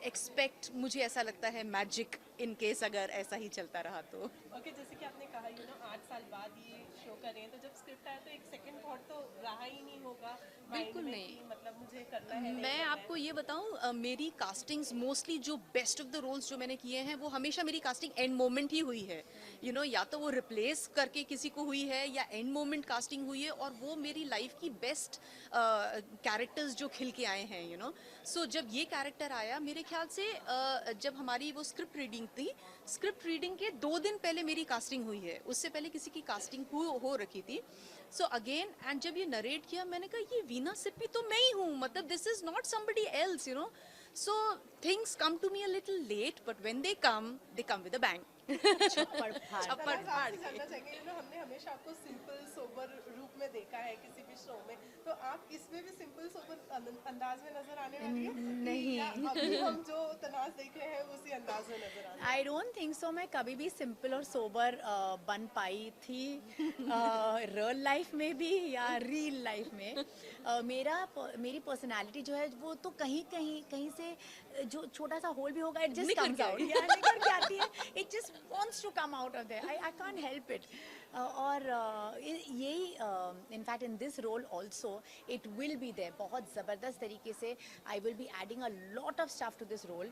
एक्सपेक्ट, मुझे ऐसा लगता है मैजिक, इन केस अगर ऐसा ही चलता रहा तो। ओके, जैसे कि आपने कहा 8 साल बाद ये शो कर रहे हैं, तो जब स्क्रिप्ट आया तो एक सेकंड थॉट तो रहा ही नहीं होगा बिल्कुल mind में नहीं। कि मतलब मुझे करना है, नहीं मैं करना आपको ये बताऊं, मेरी कास्टिंग्स मोस्टली जो बेस्ट ऑफ द रोल्स जो मैंने किए हैं, वो हमेशा मेरी कास्टिंग एंड मोमेंट ही हुई है। या तो वो रिप्लेस करके किसी को हुई है, या एंड मोमेंट कास्टिंग हुई है, और वो मेरी लाइफ की बेस्ट कैरेक्टर्स जो खिल के आए हैं। सो जब ये कैरेक्टर आया, मेरे ख्याल से जब हमारी वो स्क्रिप्ट रीडिंग थी, स्क्रिप्ट रीडिंग के 2 दिन पहले मेरी कास्टिंग हुई है, उससे पहले किसी की कास्टिंग हो रखी थी। सो अगेन, एंड जब ये नरेट किया, मैंने कहा ये वीना सिप्पी तो मैं ही हूँ, मतलब this is not somebody else, so things come to me a little late, but when they come with a bang. छप्पड़ फाड़। छप्पड़ फाड़ के। जानना चाहेंगे, हमने हमेशा आपको सिंपल सोबर रूप में देखा है किसी भी शो में, तो आप इसमें भी सिंपल सोबर अंदाज में नजर आने वाली है? नहीं। या अभी हम जो तनाज देख रहे हैं उसी अंदाज में नजर आ रहे हैं? आई डोंट थिंक सो मैं कभी भी सिंपल और सोबर बन पाई थी, रियल लाइफ में भी या रियल लाइफ में। मेरी पर्सनालिटी जो है वो तो कहीं से जो छोटा सा होल भी होगा, इट जस्ट कम्स आउट, निकल के आती है, it just wants to come out of there. I can't help it. और यही in fact in this role also it will be there, बहुत ज़बरदस्त तरीके से I will be adding a lot of stuff to this role,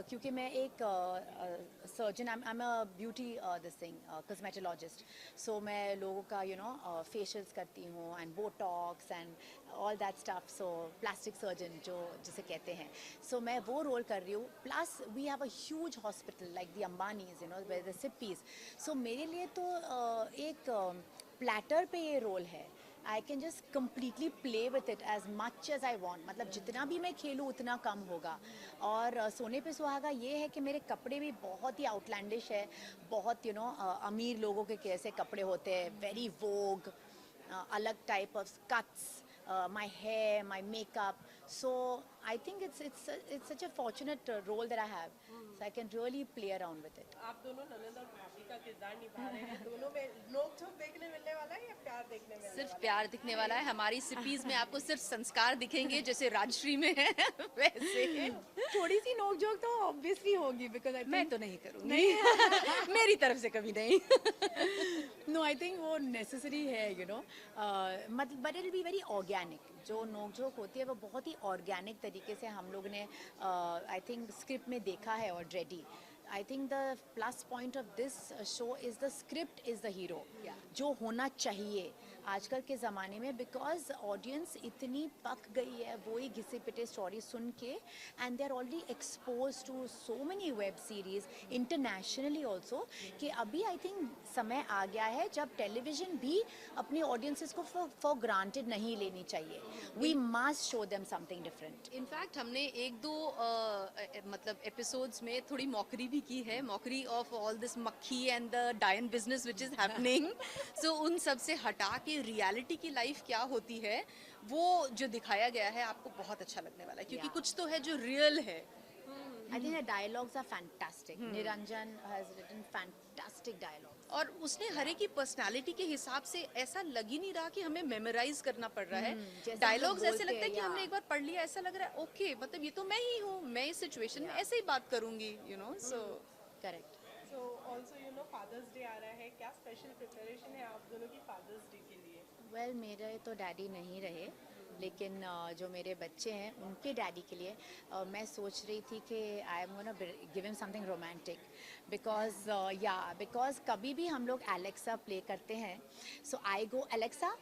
क्योंकि मैं एक surgeon, I am a beauty this thing cosmetologist, so मैं लोगों का फेशियल्स करती हूँ and botox and all that stuff, so plastic surgeon जिसे कहते हैं, सो मैं वो रोल कर रही हूँ। Plus we have a huge hospital like the Ambanis, the Sippys, so मेरे लिए तो एक प्लेटर पे ये रोल है। I can just completely play with it as much as I want, मतलब जितना भी मैं खेलूँ उतना कम होगा। और सोने पे सुहागा ये है कि मेरे कपड़े भी बहुत ही आउटलैंडिश है, बहुत अमीर लोगों के कैसे कपड़े होते हैं, वेरी वोग, अलग type of cuts, my hair, my makeup. So I think it's such a fortunate role that I have. So I can really play around with it. आप दोनों ननद और भाभी का किरदार निभा रहे हैं, दोनों में नोक-झोंक देखने मिलने वाला है या प्यार देखने मिलने वाला है? सिर्फ प्यार दिखने वाला है। हमारी सिपीज में आपको सिर्फ संस्कार दिखेंगे, जैसे राजश्री में है वैसे। थोड़ी सी नोक-झोंक तो ऑब्वियसली होगी, बिकॉज मैं तो नहीं करूँगी, नहीं मेरी तरफ से कभी नहीं। नो, आई थिंक वो नेसेसरी है, मतलब but it will be very organic. जो नोक-झोंक होती है वो बहुत ही ऑर्गेनिक तरीके से हम लोग ने आई थिंक स्क्रिप्ट में देखा है already. I think the plus point of this show is the script is the hero, जो होना चाहिए आजकल के ज़माने में, बिकॉज ऑडियंस इतनी पक गई है वो ही घिसे पिटे स्टोरी सुन के, and they are already expose to so many web series internationally also, कि अभी आई थिंक समय आ गया है जब टेलीविजन भी अपनी ऑडियंसेस को फॉर ग्रांटेड नहीं लेनी चाहिए। We must show them something different. In fact हमने 1-2 मतलब एपिसोड्स में थोड़ी मॉकरी भी की है, मॉकरी ऑफ ऑल दिस मक्खी एंड द डायन बिजनेस विच इज हैपनिंग। सो उन सब से हटा के रियलिटी की लाइफ क्या होती है वो जो दिखाया गया है आपको बहुत अच्छा लगने वाला है, क्योंकि कुछ तो है जो रियल है। I think the dialogues are fantastic. Niranjan has written fantastic dialogues. और उसने हर एक की पर्सनालिटी के हिसाब से ऐसा लग ही नहीं रहा कि हमें मेमोराइज करना पड़ रहा है। डायलॉग्स ऐसे लगता है कि हमने एक बार पढ़ लिया, ऐसा लग रहा है ओके, मतलब ये तो मैं ही हूँ, मैं इस सिचुएशन में ऐसे ही बात करूंगी, so correct. So also Father's Day आ रहा है, क्या स्पेशल प्रिपरेशन है आप दोनों की फादर्स डे के लिए? वेल, मेरे तो डैडी नहीं रहे, लेकिन जो मेरे बच्चे हैं उनके डैडी के लिए मैं सोच रही थी कि आई am gonna give him something romantic, because कभी भी हम लोग एलेक्सा प्ले करते हैं, so I go Alexa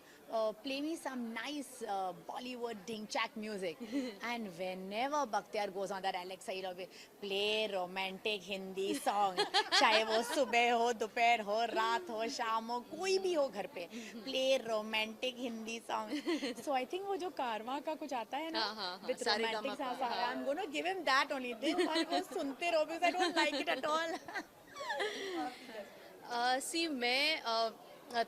play me some nice Bollywood ding chak music, and whenever Bakhtiar goes on that Alexa, he'll be play romantic Hindi song, चाहे वो सुबह हो, दोपहर हो, रात हो, शाम हो, कोई भी हो घर पे, play romantic Hindi song. So I think वो जो कारवां का कुछ आता है ना with romantic songs, I'm gonna give him that only. दिन भर वो सुनते रहो, because I don't like it at all. सी मैं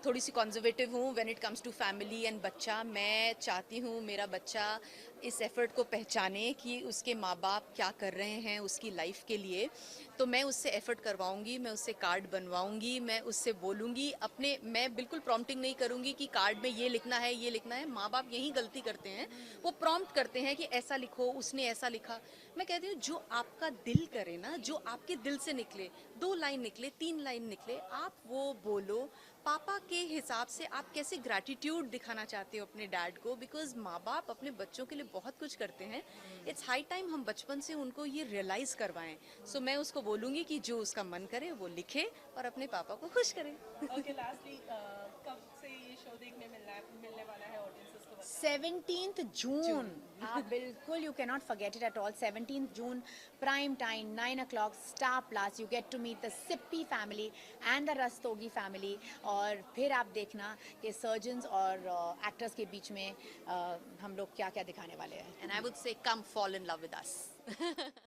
थोड़ी सी कंजर्वेटिव हूँ when it comes to family and बच्चा। मैं चाहती हूँ मेरा बच्चा इस एफर्ट को पहचाने कि उसके माँ बाप क्या कर रहे हैं उसकी लाइफ के लिए, तो मैं उससे एफर्ट करवाऊंगी, मैं उससे कार्ड बनवाऊंगी, मैं उससे बोलूंगी अपने, मैं बिल्कुल प्रॉम्प्टिंग नहीं करूंगी कि कार्ड में ये लिखना है ये लिखना है। माँ बाप यही गलती करते हैं, वो प्रॉम्प्ट करते हैं कि ऐसा लिखो, उसने ऐसा लिखा। मैं कहती हूँ जो आपका दिल करे ना, जो आपके दिल से निकले, 2 लाइन निकले, 3 लाइन निकले, आप वो बोलो। पापा के हिसाब से आप कैसे ग्रैटिट्यूड दिखाना चाहते हो अपने डैड को, बिकॉज माँ बाप अपने बच्चों के लिए बहुत कुछ करते हैं। इट्स हाई टाइम हम बचपन से उनको ये रियलाइज करवाएं। सो मैं उसको बोलूँगी कि जो उसका मन करे वो लिखे और अपने पापा को खुश करे। ओके, लास्टली कब से ये शो देखने मिलने वाला है ऑडियंसेस को? 17th जून, आप बिल्कुल, you cannot forget it at all. 17th June, prime time, 9 o'clock, Star Plus. You get to meet the Sippy family and the Rastogi family. और फिर आप देखना कि सर्जन्स और एक्टर्स के बीच में हम लोग क्या क्या दिखाने वाले हैं। And I would say come fall in love with us.